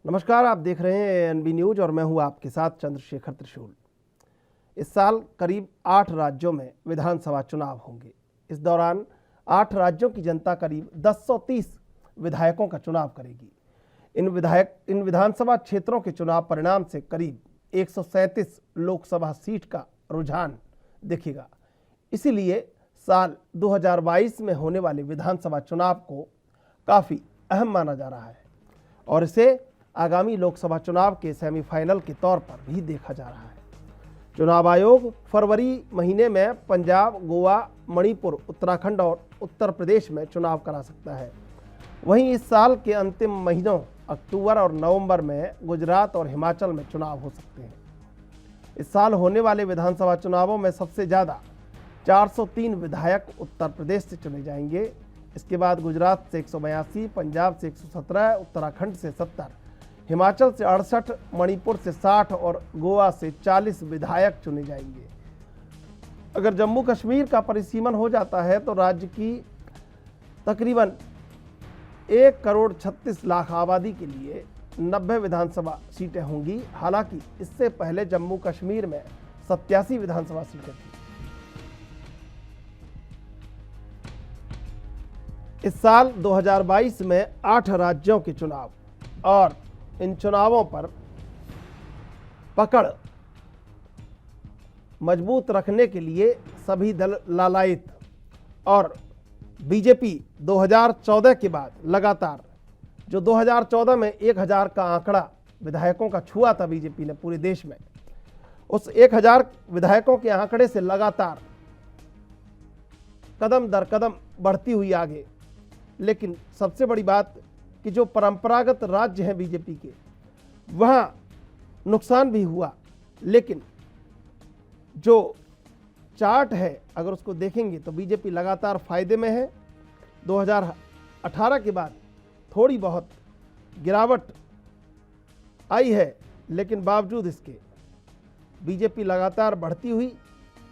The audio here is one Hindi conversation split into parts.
नमस्कार, आप देख रहे हैं एएनबी न्यूज और मैं हूं आपके साथ चंद्रशेखर त्रिशूल। इस साल करीब 8 राज्यों में विधानसभा चुनाव होंगे। इस दौरान 8 राज्यों की जनता करीब 1030 विधायकों का चुनाव करेगी। इन विधानसभा क्षेत्रों के चुनाव परिणाम से करीब 137 लोकसभा सीट का रुझान दिखेगा। इसीलिए साल 2022 में होने वाले विधानसभा चुनाव को काफ़ी अहम माना जा रहा है और इसे आगामी लोकसभा चुनाव के सेमीफाइनल के तौर पर भी देखा जा रहा है। चुनाव आयोग फरवरी महीने में पंजाब, गोवा, मणिपुर, उत्तराखंड और उत्तर प्रदेश में चुनाव करा सकता है। वहीं इस साल के अंतिम महीनों अक्टूबर और नवंबर में गुजरात और हिमाचल में चुनाव हो सकते हैं। इस साल होने वाले विधानसभा चुनावों में सबसे ज़्यादा 403 विधायक उत्तर प्रदेश से चुने जाएंगे। इसके बाद गुजरात से 182, पंजाब से 117, उत्तराखंड से 70, हिमाचल से 68, मणिपुर से 60 और गोवा से 40 विधायक चुने जाएंगे। अगर जम्मू कश्मीर का परिसीमन हो जाता है तो राज्य की तकरीबन 1,36,00,000 आबादी के लिए 90 विधानसभा सीटें होंगी। हालांकि इससे पहले जम्मू कश्मीर में 87 विधानसभा सीटें थी। इस साल 2022 में 8 राज्यों के चुनाव और इन चुनावों पर पकड़ मजबूत रखने के लिए सभी दल लालायित और बीजेपी 2014 के बाद लगातार जो 2014 में 1000 का आंकड़ा विधायकों का छुआ था बीजेपी ने पूरे देश में, उस 1000 विधायकों के आंकड़े से लगातार कदम दर कदम बढ़ती हुई आगे। लेकिन सबसे बड़ी बात कि जो परंपरागत राज्य हैं बीजेपी के, वहाँ नुकसान भी हुआ। लेकिन जो चार्ट है अगर उसको देखेंगे तो बीजेपी लगातार फायदे में है। 2018 के बाद थोड़ी बहुत गिरावट आई है, लेकिन बावजूद इसके बीजेपी लगातार बढ़ती हुई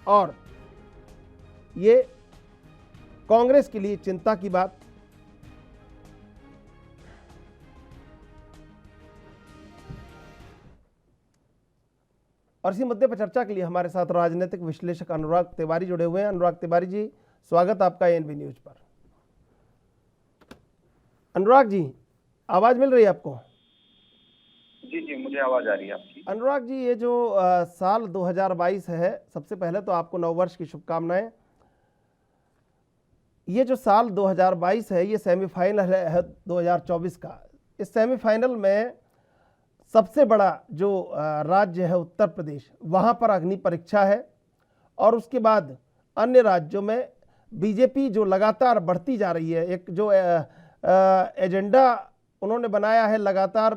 और ये कांग्रेस के लिए चिंता की बात। और इसी मुद्दे पर चर्चा के लिए हमारे साथ राजनीतिक विश्लेषक अनुराग तिवारी जुड़े हुए हैं। अनुराग तिवारी जी, स्वागत आपका एएनबी न्यूज पर। अनुराग जी, आवाज मिल रही है आपको? जी जी, मुझे आवाज आ रही है आपकी। अनुराग जी, ये जो साल 2022 है, सबसे पहले तो आपको नववर्ष की शुभकामनाएं। ये जो साल 2022 है ये सेमीफाइनल है 2024 का। इस सेमीफाइनल में सबसे बड़ा जो राज्य है उत्तर प्रदेश, वहाँ पर अग्नि परीक्षा है और उसके बाद अन्य राज्यों में बीजेपी जो लगातार बढ़ती जा रही है, एक जो एजेंडा उन्होंने बनाया है लगातार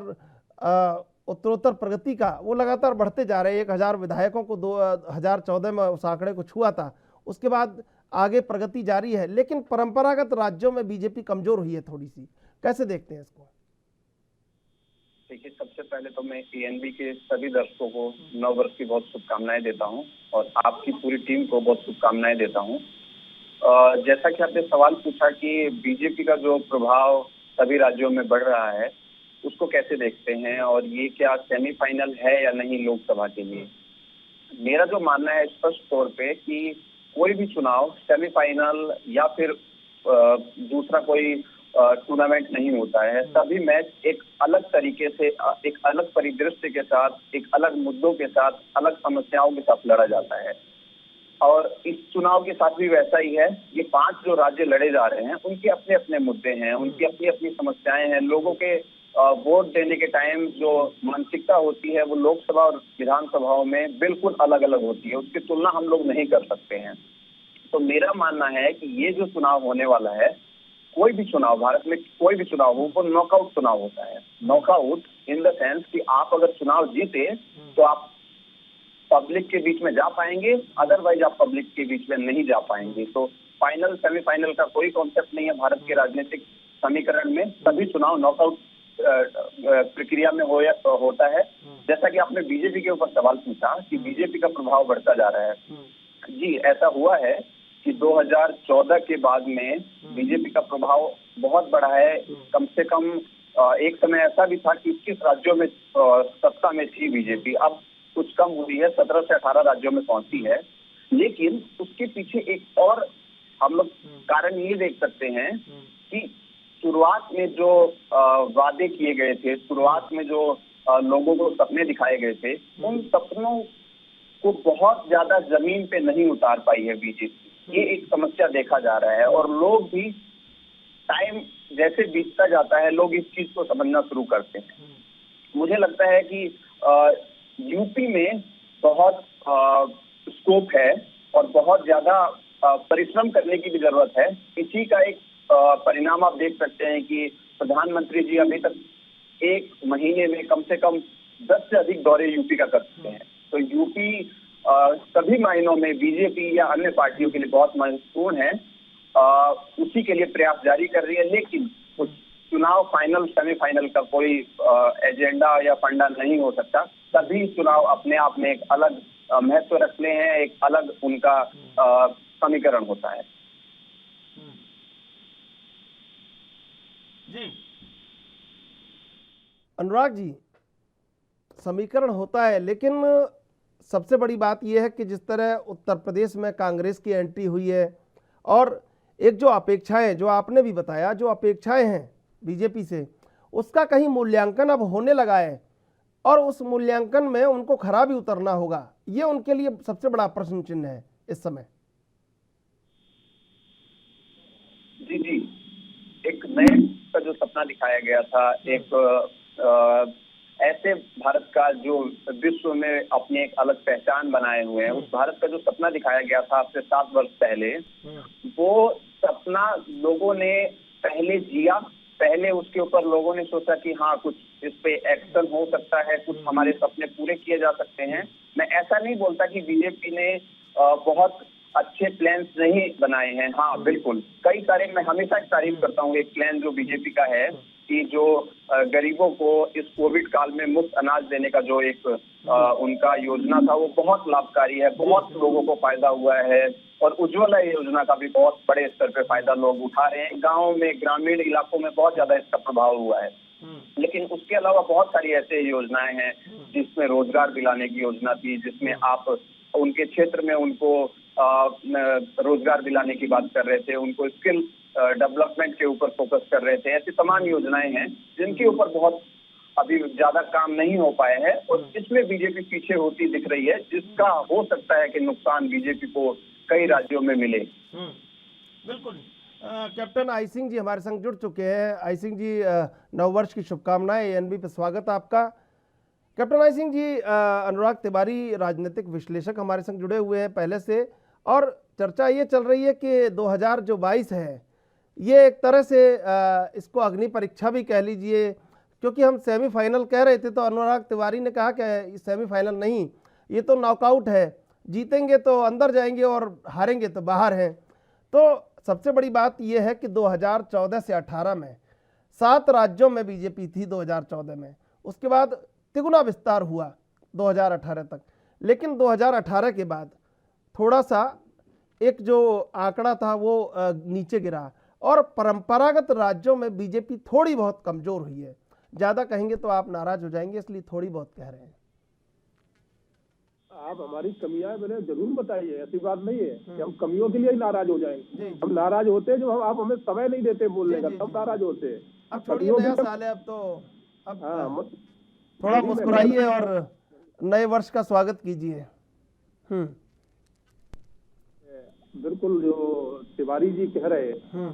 उत्तरोत्तर प्रगति का, वो लगातार बढ़ते जा रहे हैं। 1000 विधायकों को 2014 में उस आंकड़े को छुआ था, उसके बाद आगे प्रगति जारी है। लेकिन परंपरागत राज्यों में बीजेपी कमजोर हुई है थोड़ी सी। कैसे देखते हैं इसको? देखिए, सबसे पहले तो मैं एएनबी के सभी दर्शकों को नव वर्ष की बहुत शुभकामनाएं देता हूं और आपकी पूरी टीम को बहुत शुभकामनाएं देता हूं। जैसा कि आपने सवाल पूछा कि बीजेपी का जो प्रभाव सभी राज्यों में बढ़ रहा है, उसको कैसे देखते हैं और ये क्या सेमीफाइनल है या नहीं लोकसभा के लिए। मेरा जो मानना है स्पष्ट तौर पे कि कोई भी चुनाव सेमीफाइनल या फिर दूसरा कोई टूर्नामेंट नहीं होता है। सभी मैच एक अलग तरीके से, एक अलग परिदृश्य के साथ, एक अलग मुद्दों के साथ, अलग समस्याओं के साथ लड़ा जाता है और इस चुनाव के साथ भी वैसा ही है। ये 5 जो राज्य लड़े जा रहे हैं, उनके अपने अपने मुद्दे हैं, उनकी अपनी अपनी समस्याएं हैं। लोगों के वोट देने के टाइम जो मानसिकता होती है वो लोकसभा और विधानसभाओं में बिल्कुल अलग अलग होती है, उसकी तुलना हम लोग नहीं कर सकते हैं। तो मेरा मानना है कि ये जो चुनाव होने वाला है, कोई भी चुनाव, भारत में कोई भी चुनाव हो, वो नॉकआउट चुनाव होता है। नॉकआउट इन द सेंस कि आप अगर चुनाव जीते तो आप पब्लिक के बीच में जा पाएंगे, अदरवाइज आप पब्लिक के बीच में नहीं जा पाएंगे। तो फाइनल सेमीफाइनल का कोई कॉन्सेप्ट नहीं है भारत के राजनीतिक समीकरण में। सभी चुनाव नॉकआउट प्रक्रिया में होता है। जैसा कि आपने बीजेपी के ऊपर सवाल पूछा कि बीजेपी का प्रभाव बढ़ता जा रहा है, जी ऐसा हुआ है कि 2014 के बाद में बीजेपी का प्रभाव बहुत बढ़ा है। कम से कम एक समय ऐसा भी था कि 21 राज्यों में सत्ता में थी बीजेपी, अब कुछ कम हुई है, 17 से 18 राज्यों में पहुंची है। लेकिन उसके पीछे एक और हम लोग कारण ये देख सकते हैं कि शुरुआत में जो वादे किए गए थे, शुरुआत में जो लोगों को सपने दिखाए गए थे, उन सपनों को बहुत ज्यादा जमीन पे नहीं उतार पाई है बीजेपी। ये एक समस्या देखा जा रहा है और लोग भी टाइम जैसे बीतता जाता है, लोग इस चीज को समझना शुरू करते हैं। मुझे लगता है कि यूपी में बहुत स्कोप है और बहुत ज्यादा परिश्रम करने की भी जरूरत है। इसी का एक परिणाम आप देख सकते हैं कि प्रधानमंत्री जी अभी तक एक महीने में कम से कम 10 से अधिक दौरे यूपी का कर चुके हैं। तो यूपी सभी मायनों में बीजेपी या अन्य पार्टियों के लिए बहुत महत्वपूर्ण है। उसी के लिए प्रयास जारी कर रही है, लेकिन कुछ चुनाव फाइनल सेमीफाइनल का कोई एजेंडा या फंडा नहीं हो सकता। सभी चुनाव अपने आप में एक अलग महत्व रखते हैं, एक अलग उनका समीकरण होता है। जी अनुराग जी, समीकरण होता है, लेकिन सबसे बड़ी बात यह है कि जिस तरह उत्तर प्रदेश में कांग्रेस की एंट्री हुई है और एक जो अपेक्षाएं, जो आपने भी बताया, जो अपेक्षाएं हैं बीजेपी से, उसका कहीं मूल्यांकन अब होने लगा है और उस मूल्यांकन में उनको खरा भी उतरना होगा। ये उनके लिए सबसे बड़ा प्रश्न चिन्ह है इस समय। जी जी, एक नए का जो सपना दिखाया गया था, एक ऐसे भारत का जो विश्व में अपनी एक अलग पहचान बनाए हुए हैं, उस भारत का जो सपना दिखाया गया था आपसे 7 वर्ष पहले, वो सपना लोगों ने पहले जिया। पहले उसके ऊपर लोगों ने सोचा कि हाँ, कुछ इस पे एक्शन हो सकता है, कुछ हमारे सपने पूरे किए जा सकते हैं। मैं ऐसा नहीं बोलता कि बीजेपी ने बहुत अच्छे प्लान्स नहीं बनाए हैं। हाँ बिल्कुल, कई सारे, मैं हमेशा तारीफ करता हूँ एक प्लान जो बीजेपी का है कि जो गरीबों को इस कोविड काल में मुफ्त अनाज देने का जो एक उनका योजना था, वो बहुत लाभकारी है, बहुत लोगों को फायदा हुआ है। और उज्ज्वला योजना का भी बहुत बड़े स्तर पे फायदा लोग उठा रहे हैं। गाँव में, ग्रामीण इलाकों में बहुत ज्यादा इसका प्रभाव हुआ है। लेकिन उसके अलावा बहुत सारी ऐसे योजनाएं हैं जिसमें रोजगार दिलाने की योजना थी, जिसमें आप उनके क्षेत्र में उनको रोजगार दिलाने की बात कर रहे थे, उनको स्किल डेवलपमेंट के ऊपर फोकस कर रहे थे। ऐसी तमाम योजनाएं हैं जिनके ऊपर बहुत अभी ज्यादा काम नहीं हो पाए हैं और इसमें बीजेपी पीछे होती दिख रही है, जिसका हो सकता है कि नुकसान बीजेपी को कई राज्यों में मिले। बिल्कुल। कैप्टन आई सिंह जी हमारे संग जुड़ चुके हैं। आई सिंह जी, नववर्ष की शुभकामनाएं। एएनबी पे स्वागत है आपका। कैप्टन आई सिंह जी, अनुराग तिवारी राजनीतिक विश्लेषक हमारे संग जुड़े हुए हैं पहले से, और चर्चा ये चल रही है कि 2022 है, ये एक तरह से इसको अग्नि परीक्षा भी कह लीजिए, क्योंकि हम सेमीफाइनल कह रहे थे तो अनुराग तिवारी ने कहा कि सेमीफाइनल नहीं, ये तो नॉकआउट है, जीतेंगे तो अंदर जाएंगे और हारेंगे तो बाहर हैं। तो सबसे बड़ी बात यह है कि 2014 से 18 में 7 राज्यों में बीजेपी थी 2014 में, उसके बाद तिगुना विस्तार हुआ 2018 तक। लेकिन 2018 के बाद थोड़ा सा एक जो आंकड़ा था वो नीचे गिरा और परंपरागत राज्यों में बीजेपी थोड़ी बहुत कमजोर हुई है। ज़्यादा कहेंगे तो आप नाराज हो जाएंगे, इसलिए थोड़ी बहुत कह रहे हैं। आप हमारी कमियां मैंने जरूर बताइए, ऐसी बात नहीं है कि हम कमियों के लिए ही नाराज हो जाएंगे। हम नाराज होते हैं जो आप हमें समय नहीं देते बोलने का, तब नाराज होते हैं। अब छोड़िए, नया साल है, अब तो अब थोड़ा मुस्कुराइए और नए वर्ष का स्वागत कीजिए। बिल्कुल, जो तिवारी जी कह रहे हैं,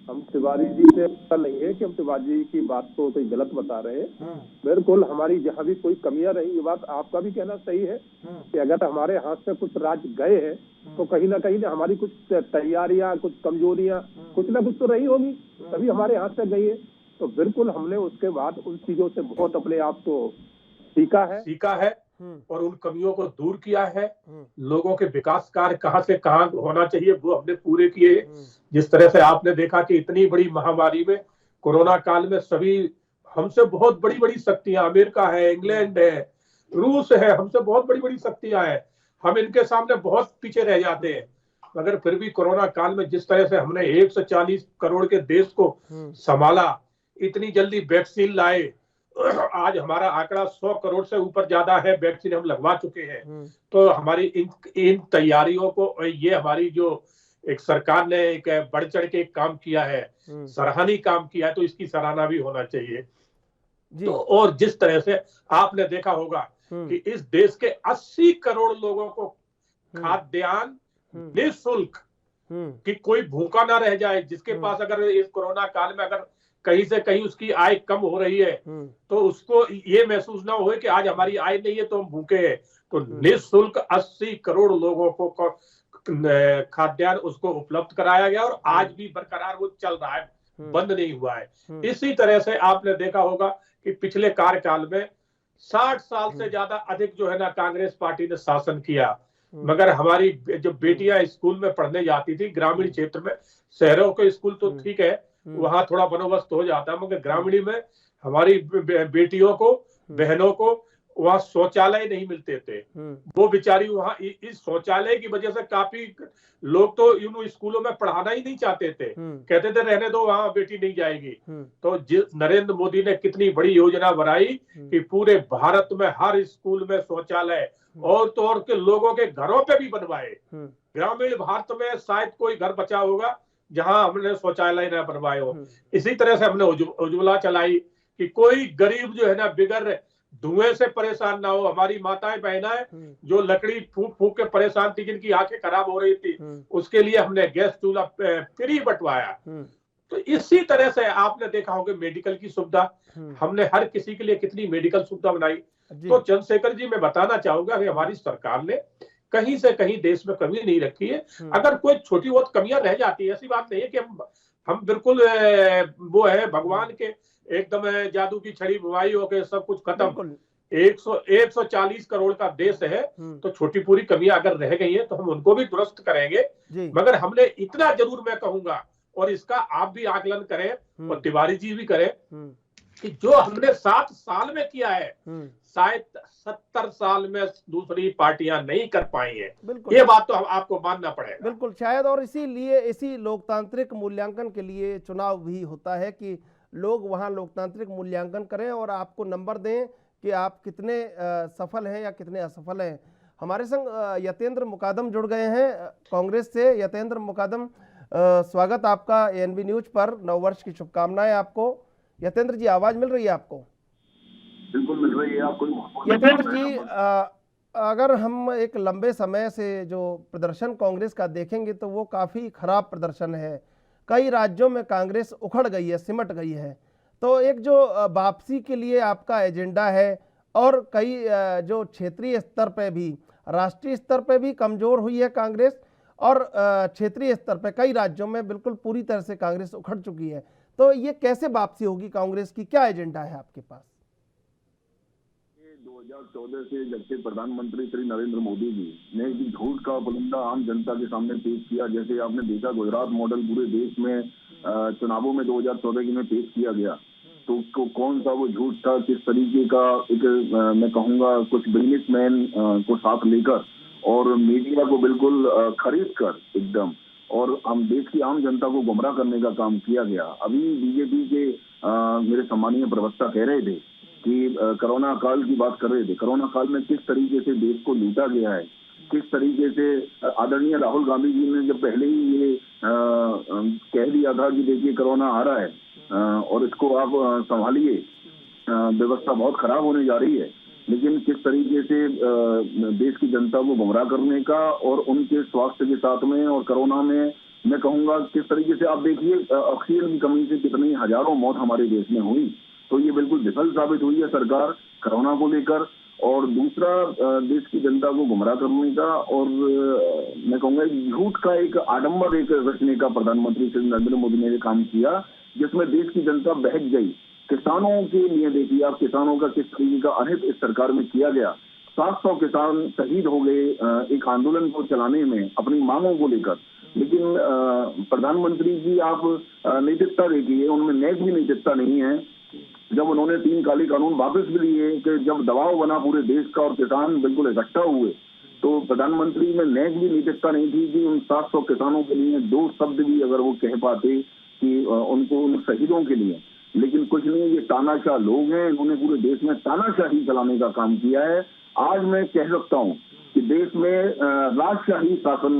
हम तिवारी जी से ऐसा नहीं है कि हम तिवारी जी की बात को कोई गलत बता रहे हैं। बिल्कुल, हमारी जहाँ भी कोई कमियां रही, ये बात आपका भी कहना सही है कि अगर हमारे हाथ से कुछ राज्य गए हैं तो कहीं ना कहीं हमारी कुछ तैयारियां, कुछ कमजोरियां, कुछ ना कुछ तो रही होगी, तभी हमारे हाथ से गई है। तो बिल्कुल हमने उसके बाद उन चीजों से बहुत अपने आप को सीखा है और उन कमियों को दूर किया है। लोगों के विकास कार्य कहाँ से कहाँ होना चाहिए वो हमने पूरे किए। जिस तरह से आपने देखा कि इतनी बड़ी महामारी में, कोरोना काल में, सभी हमसे बहुत बड़ी बड़ी शक्तियां, अमेरिका है, इंग्लैंड है, रूस है, हमसे बहुत बड़ी बड़ी शक्तियां हैं, हम इनके सामने बहुत पीछे रह जाते हैं। मगर फिर भी कोरोना काल में जिस तरह से हमने 140 करोड़ के देश को संभाला, इतनी जल्दी वैक्सीन लाए। आज हमारा आंकड़ा 100 करोड़ से ऊपर ज्यादा है, वैक्सीन हम लगवा चुके हैं। तो हमारी इन तैयारियों को, ये हमारी जो एक सरकार ने एक बढ़ चढ़ के काम किया है, सराहनीय काम किया है, तो इसकी सराहना भी होना चाहिए। तो और जिस तरह से आपने देखा होगा कि इस देश के 80 करोड़ लोगों को खाद्यान्न निःशुल्क, कि कोई भूखा ना रह जाए, जिसके पास अगर इस कोरोना काल में अगर कहीं से कहीं उसकी आय कम हो रही है तो उसको ये महसूस ना हो कि आज हमारी आय नहीं है तो हम भूखे हैं। तो निःशुल्क 80 करोड़ लोगों को खाद्यान्न उसको उपलब्ध कराया गया और आज भी बरकरार वो चल रहा है, बंद नहीं हुआ है। इसी तरह से आपने देखा होगा कि पिछले कार्यकाल में 60 साल से ज्यादा अधिक जो है ना कांग्रेस पार्टी ने शासन किया, मगर हमारी जो बेटियां स्कूल में पढ़ने जाती थी ग्रामीण क्षेत्र में, शहरों के स्कूल तो ठीक है वहां थोड़ा बंदोबस्त हो जाता है, मगर ग्रामीण में हमारी बेटियों को, बहनों को वहां शौचालय नहीं मिलते थे। वो बेचारी वहां इस शौचालय की वजह से काफी लोग तो इन स्कूलों में पढ़ाना ही नहीं चाहते थे, कहते थे रहने दो वहां बेटी नहीं जाएगी। तो नरेंद्र मोदी ने कितनी बड़ी योजना बनाई कि पूरे भारत में हर स्कूल में शौचालय, और तो और के लोगों के घरों पे भी बनवाए। ग्रामीण भारत में शायद कोई घर बचा होगा जहां हमने शौचालय न बनवाए हो। इसी तरह से हमने उज्ज्वला चलाई कि कोई गरीब जो है ना बिगर धुएं से परेशान ना हो। हमारी माताएं बहनाएं जो लकड़ी फूंक फूंक के परेशान थी, जिनकी आंखें खराब हो रही थी, उसके लिए हमने गैस चूल्हा फ्री बंटवाया। तो इसी तरह से आपने देखा होगा मेडिकल की सुविधा, हमने हर किसी के लिए कितनी मेडिकल सुविधा बनाई। तो चंद्रशेखर जी मैं बताना चाहूंगा कि हमारी सरकार ने कहीं से कहीं देश में कमी नहीं रखी है। अगर कोई छोटी बहुत कमियां रह जाती है, ऐसी बात नहीं है कि हम बिल्कुल वो है भगवान के एकदम जादू की छड़ी बुवाई हो के सब कुछ खत्म। 140 करोड़ का देश है, तो छोटी पूरी कमियां अगर रह गई है तो हम उनको भी दुरुस्त करेंगे। मगर हमने इतना जरूर मैं कहूंगा, और इसका आप भी आकलन करें और तिवारी जी भी करें, कि जो हमने 7 साल में किया है शायद 70 साल में दूसरी पार्टियां नहीं कर पाई है। ये बात तो आपको मानना पड़ेगा। बिल्कुल, शायद, और इसीलिए इसी लोकतांत्रिक मूल्यांकन के लिए चुनाव भी होता है कि लोग वहां लोकतांत्रिक मूल्यांकन करें और आपको नंबर दें कि आप कितने सफल हैं या कितने असफल हैं। हमारे संग यतेंद्र मुकादम जुड़ गए हैं कांग्रेस से। यतेंद्र मुकादम, स्वागत आपका एएनबी न्यूज पर। नववर्ष की शुभकामनाएं आपको। यतेंद्र जी, आवाज मिल रही है आपको? बिल्कुल मिल रही है आपको। यतेंद्र जी, अगर हम एक लंबे समय से जो प्रदर्शन कांग्रेस का देखेंगे तो वो काफ़ी खराब प्रदर्शन है। कई राज्यों में कांग्रेस उखड़ गई है, सिमट गई है। तो एक जो वापसी के लिए आपका एजेंडा है, और कई जो क्षेत्रीय स्तर पे भी, राष्ट्रीय स्तर पे भी कमज़ोर हुई है कांग्रेस, और क्षेत्रीय स्तर पे कई राज्यों में बिल्कुल पूरी तरह से कांग्रेस उखड़ चुकी है। तो ये कैसे वापसी होगी कांग्रेस की? क्या एजेंडा है आपके पास? 2014 से जब से प्रधानमंत्री श्री नरेंद्र मोदी जी ने झूठ का पुलिंदा आम जनता के सामने पेश किया, जैसे आपने देखा गुजरात मॉडल पूरे देश में चुनावों में 2014 में पेश किया गया, तो कौन सा वो झूठ था, किस तरीके का एक मैं कहूँगा कुछ बिजनेसमैन को साथ लेकर और मीडिया को बिल्कुल खरीद कर एकदम, और हम देश की आम जनता को गुमराह करने का काम किया गया। अभी बीजेपी के मेरे सम्मानीय प्रवक्ता कह रहे थे कि कोरोना काल की बात कर रहे थे। कोरोना काल में किस तरीके से देश को लूटा गया है, किस तरीके से आदरणीय राहुल गांधी जी ने जब पहले ही ये कह दिया था कि देखिए कोरोना आ रहा है और इसको आप संभालिए, व्यवस्था बहुत खराब होने जा रही है, लेकिन किस तरीके से देश की जनता को गुमराह करने का और उनके स्वास्थ्य के साथ में और कोरोना में मैं कहूँगा किस तरीके से आप देखिए ऑक्सीजन की कमी से कितनी हजारों मौत हमारे देश में हुई। तो ये बिल्कुल विफल साबित हुई है सरकार कोरोना को लेकर। और दूसरा देश की जनता को गुमराह करने का और मैं कहूँगा झूठ का एक आडंबर एक रचने का प्रधानमंत्री श्री नरेंद्र मोदी ने काम किया, जिसमें देश की जनता बहक गई। किसानों के लिए देखिए आप, किसानों का किस तरीके का अहित इस सरकार में किया गया। 700 किसान शहीद हो गए एक आंदोलन को चलाने में अपनी मांगों को लेकर। लेकिन प्रधानमंत्री जी आप नैतिकता देखिए, उनमें नेक भी नैतिकता नहीं है। जब उन्होंने 3 काले कानून वापस भी लिए, कि जब दबाव बना पूरे देश का और किसान बिल्कुल इकट्ठा हुए, तो प्रधानमंत्री में नेक भी नैतिकता नहीं थी कि उन 700 किसानों के लिए 2 शब्द भी अगर वो कह पाते कि उनको उन शहीदों के लिए। लेकिन कुछ नहीं, ये तानाशाह लोग हैं, इन्होंने पूरे देश में तानाशाही चलाने का काम किया है। आज मैं कह सकता हूँ कि देश में राजशाही शासन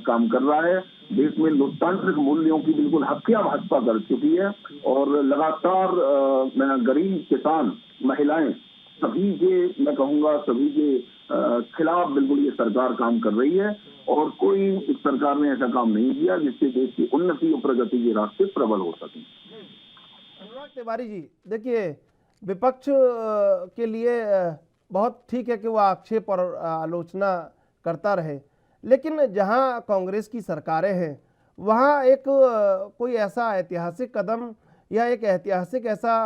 काम कर रहा है। देश में लोकतांत्रिक मूल्यों की बिल्कुल हत्या भाजपा कर चुकी है और लगातार गरीब, किसान, महिलाएं, सभी के, मैं कहूंगा सभी के खिलाफ बिल्कुल ये सरकार काम कर रही है और कोई इस सरकार ने ऐसा काम नहीं किया जिससे देश की उन्नति और प्रगति के रास्ते प्रबल हो सके। अनुराग तिवारी जी, देखिए, विपक्ष के लिए बहुत ठीक है कि वो आक्षेप और आलोचना करता रहे, लेकिन जहां कांग्रेस की सरकारें हैं वहां एक कोई ऐसा ऐतिहासिक कदम या एक ऐतिहासिक ऐसा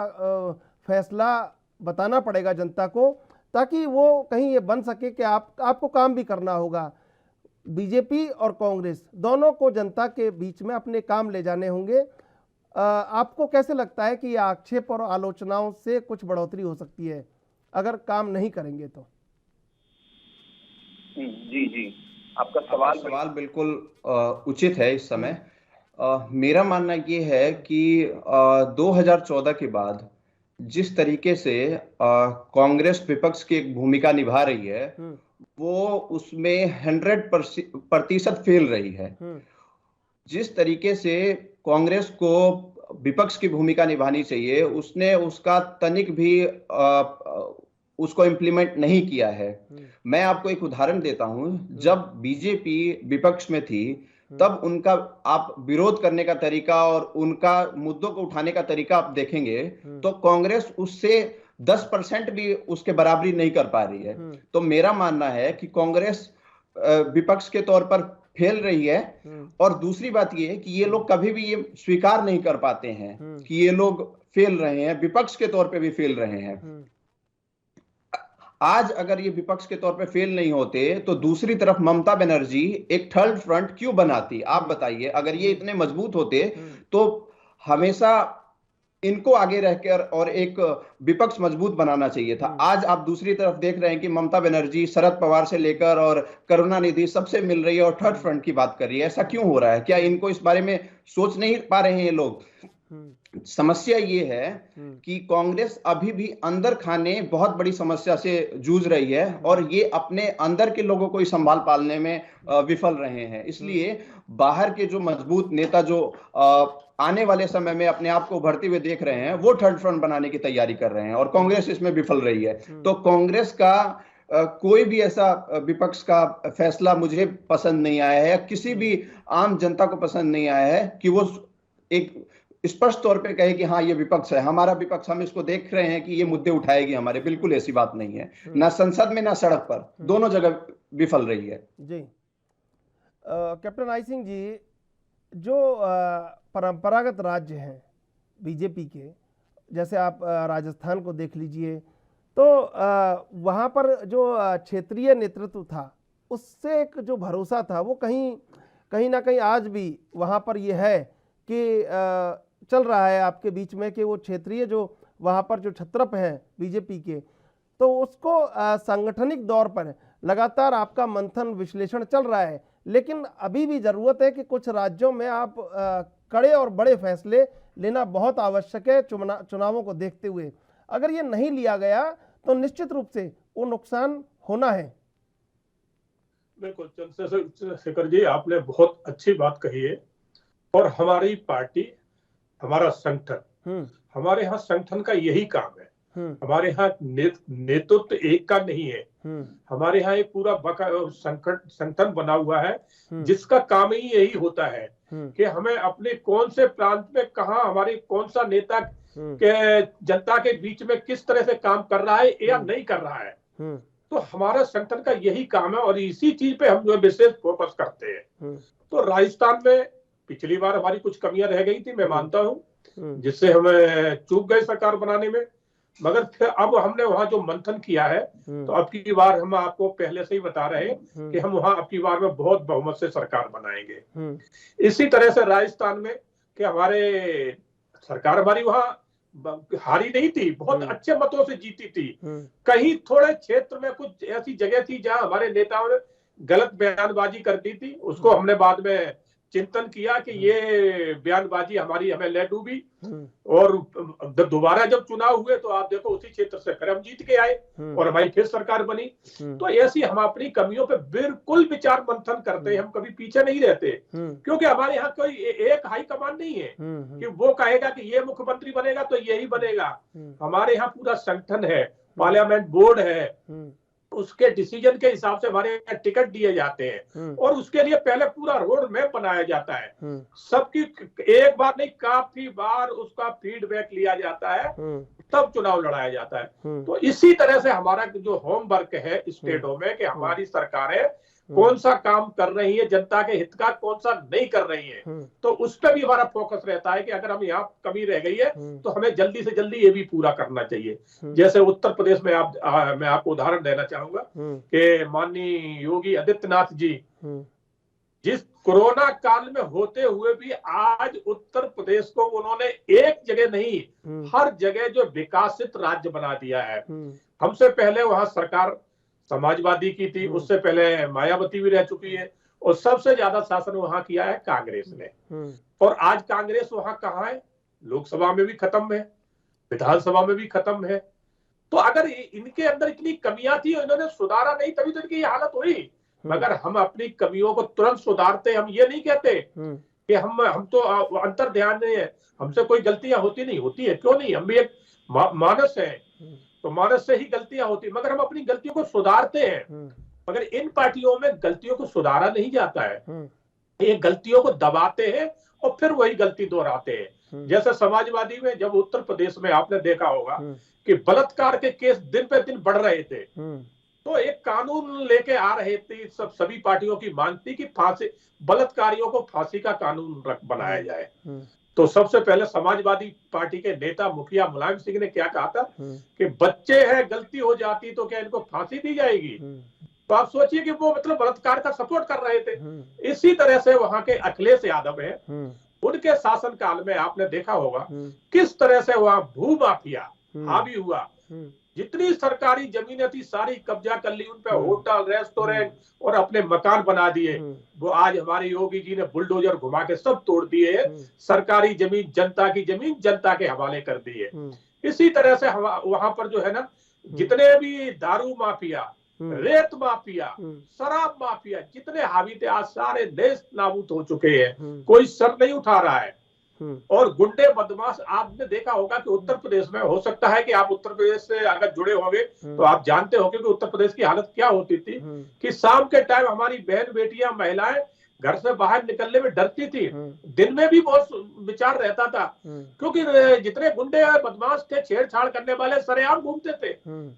फैसला बताना पड़ेगा जनता को, ताकि वो कहीं ये बन सके कि आपको काम भी करना होगा। बीजेपी और कांग्रेस दोनों को जनता के बीच में अपने काम ले जाने होंगे। आपको कैसे लगता है कि ये आक्षेप और आलोचनाओं से कुछ बढ़ोतरी हो सकती है अगर काम नहीं करेंगे तो? जी जी, आपका सवाल बिल्कुल उचित है इस समय। मेरा मानना ये है कि 2014 के बाद जिस तरीके से कांग्रेस विपक्ष की एक भूमिका निभा रही है वो उसमें 100% फेल रही है। जिस तरीके से कांग्रेस को विपक्ष की भूमिका निभानी चाहिए उसने उसका तनिक भी उसको इम्प्लीमेंट नहीं किया है। मैं आपको एक उदाहरण देता हूं, जब बीजेपी विपक्ष में थी तब उनका आप विरोध करने का तरीका और उनका मुद्दों को उठाने का तरीका आप देखेंगे तो कांग्रेस उससे 10% भी उसके बराबरी नहीं कर पा रही है। तो मेरा मानना है कि कांग्रेस विपक्ष के तौर पर फेल रही है। और दूसरी बात यह है कि ये लोग कभी भी ये स्वीकार नहीं कर पाते हैं कि ये लोग फेल रहे हैं, विपक्ष के तौर पे भी फेल रहे हैं। आज अगर ये विपक्ष के तौर पे फेल नहीं होते तो दूसरी तरफ ममता बनर्जी एक थर्ड फ्रंट क्यों बनाती? आप बताइए। अगर ये इतने मजबूत होते तो हमेशा इनको आगे रहकर और एक विपक्ष मजबूत बनाना चाहिए था। आज आप दूसरी तरफ देख रहे हैं कि ममता बनर्जी शरद पवार से लेकर और करुणानिधि सबसे मिल रही है और थर्ड फ्रंट की बात कर रही है। ऐसा क्यों हो रहा है? क्या इनको इस बारे में सोच नहीं पा रहे हैं ये लोग? समस्या ये है कि कांग्रेस अभी भी अंदर खाने बहुत बड़ी समस्या से जूझ रही है और ये अपने अंदर के लोगों को ही संभाल पालने में विफल रहे हैं। इसलिए बाहर के जो मजबूत नेता जो आने वाले समय में अपने आप को उभरते हुए देख रहे हैं वो थर्ड फ्रंट बनाने की तैयारी कर रहे हैं और कांग्रेस इसमें विफल रही है। तो कांग्रेस का कोई भी ऐसा विपक्ष का फैसला मुझे पसंद नहीं आया है या किसी भी आम जनता को पसंद नहीं आया है कि वो एक स्पष्ट तौर पे कहे कि हाँ ये विपक्ष है, हमारा विपक्ष, हम इसको देख रहे हैं कि ये मुद्दे उठाएगी हमारे। बिल्कुल ऐसी बात नहीं है, ना संसद में ना सड़क पर, दोनों जगह विफल रही है। जी कैप्टन आई सिंह जी, जो परंपरागत राज्य हैं बीजेपी के, जैसे आप राजस्थान को देख लीजिए, तो वहाँ पर जो क्षेत्रीय नेतृत्व था उससे एक जो भरोसा था वो कहीं ना कहीं आज भी वहाँ पर ये है कि चल रहा है आपके बीच में कि वो क्षेत्रीय जो वहाँ पर जो छत्रप हैं बीजेपी के, तो उसको सांगठनिक दौर पर लगातार आपका मंथन विश्लेषण चल रहा है। लेकिन अभी भी ज़रूरत है कि कुछ राज्यों में आप कड़े और बड़े फैसले लेना बहुत आवश्यक है चुनावों को देखते हुए। अगर ये नहीं लिया गया तो निश्चित रूप से वो नुकसान होना है। बिल्कुल चंद्रशेखर जी, आपने बहुत अच्छी बात कही है। और हमारी पार्टी, हमारा संगठन, हमारे यहाँ संगठन का यही काम है। हमारे यहाँ नेतृत्व एक का नहीं है। हमारे यहाँ एक पूरा संगठन बना हुआ है जिसका काम ही यही होता है कि हमें अपने कौन से प्रांत में कहाँ हमारे कौन सा नेता के जनता के बीच में किस तरह से काम कर रहा है या नहीं कर रहा है। तो हमारा संगठन का यही काम है और इसी चीज पे हम जो विशेष फोकस करते हैं। तो राजस्थान में पिछली बार हमारी कुछ कमियां रह गई थी, मैं मानता हूं, जिससे हमें चूक गए सरकार बनाने में। मगर फिर अब हमने वहां जो मंथन किया है तो अब की बार हम आपको पहले से ही बता रहे हैं कि हम वहां अब की बार में बहुत बहुमत से सरकार बनाएंगे। इसी तरह से राजस्थान में कि हमारे सरकार हमारी वहां हारी नहीं थी, बहुत अच्छे मतों से जीती थी। कहीं थोड़े क्षेत्र में कुछ ऐसी जगह थी जहां हमारे नेताओं ने गलत बयानबाजी कर दी थी, उसको हमने बाद में चिंतन किया कि ये बयानबाजी हमारी हमें ले डूबी, और दोबारा जब चुनाव हुए तो आप देखो उसी क्षेत्र से फिर हम जीत के आए और हमारी फिर सरकार बनी। तो ऐसी हम अपनी कमियों पे बिल्कुल विचार मंथन करते हैं, हम कभी पीछे नहीं रहते, क्योंकि हमारे यहाँ कोई एक हाई कमान नहीं है कि वो कहेगा कि ये मुख्यमंत्री बनेगा तो यही बनेगा। हमारे यहाँ पूरा संगठन है, पार्लियामेंट बोर्ड है, उसके डिसीजन के हिसाब से हमारे टिकट दिए जाते हैं और उसके लिए पहले पूरा रोड मैप बनाया जाता है। सबकी एक बार नहीं काफी बार उसका फीडबैक लिया जाता है, तब चुनाव लड़ाया जाता है। तो इसी तरह से हमारा जो होमवर्क है स्टेटों में कि हमारी सरकारें कौन सा काम कर रही है जनता के हित का, कौन सा नहीं कर रही है, तो उस पर भी हमारा फोकस रहता है कि अगर हम यहाँ कमी रह गई है तो हमें जल्दी से जल्दी ये भी पूरा करना चाहिए। जैसे उत्तर प्रदेश में मैं आपको उदाहरण देना चाहूंगा कि माननीय योगी आदित्यनाथ जी जिस कोरोना काल में होते हुए भी आज उत्तर प्रदेश को उन्होंने एक जगह नहीं हर जगह जो विकसित राज्य बना दिया है। हमसे पहले वहां सरकार समाजवादी की थी, उससे पहले मायावती भी रह चुकी है, और सबसे ज्यादा शासन वहां किया है कांग्रेस ने। और आज कांग्रेस वहां कहाँ है? लोकसभा में भी खत्म है, विधानसभा में भी खत्म है। तो अगर इनके अंदर इतनी कमियां थी और इन्होंने सुधारा नहीं, तभी तो इनकी हालत हुई। मगर हम अपनी कमियों को तुरंत सुधारते, हम ये नहीं कहते कि हम तो अंतर ध्यान नहीं है, हमसे कोई गलतियां होती नहीं, होती है, क्यों नहीं, हम भी एक मानस है, तो मानस से ही गलतियां होती, मगर हम अपनी गलतियों को सुधारते हैं। मगर इन पार्टियों में गलतियों को सुधारा नहीं जाता है, ये गलतियों को दबाते हैं और फिर वही गलती दोहराते हैं। जैसे समाजवादी में जब उत्तर प्रदेश में आपने देखा होगा कि बलात्कार के केस दिन पे दिन बढ़ रहे थे, तो एक कानून लेके आ रहे थे, सभी पार्टियों की मांग थी कि फांसी, बलात्कारियों को फांसी का कानून बनाया जाए। तो सबसे पहले समाजवादी पार्टी के नेता मुखिया मुलायम सिंह ने क्या कहा था कि बच्चे हैं, गलती हो जाती तो क्या इनको फांसी दी जाएगी? तो आप सोचिए कि वो मतलब बलात्कार का सपोर्ट कर रहे थे। इसी तरह से वहां के अखिलेश यादव है, उनके शासन काल में आपने देखा होगा किस तरह से वहां भू माफिया हावी हुआ, जितनी सरकारी जमीनें थी सारी कब्जा कर ली, उन पे होटल, रेस्टोरेंट और अपने मकान बना दिए। वो आज हमारे योगी जी ने बुलडोजर घुमा के सब तोड़ दिए, सरकारी जमीन, जनता की जमीन जनता के हवाले कर दी है। इसी तरह से वहां पर जो है ना, जितने भी दारू माफिया, रेत माफिया, शराब माफिया जितने हावी थे, आज सारे देश नाबूद हो चुके हैं, कोई सर नहीं उठा रहा है। और गुंडे बदमाश, आपने देखा होगा कि उत्तर प्रदेश में, हो सकता है कि आप उत्तर प्रदेश से अगर जुड़े होंगे तो आप जानते होंगे कि उत्तर प्रदेश की हालत क्या होती थी कि शाम के टाइम हमारी बहन बेटियां महिलाएं घर से बाहर निकलने में डरती थी, दिन में भी बहुत विचार रहता था, क्योंकि जितने गुंडे बदमाश थे, छेड़छाड़ करने वाले सरेआम घूमते थे।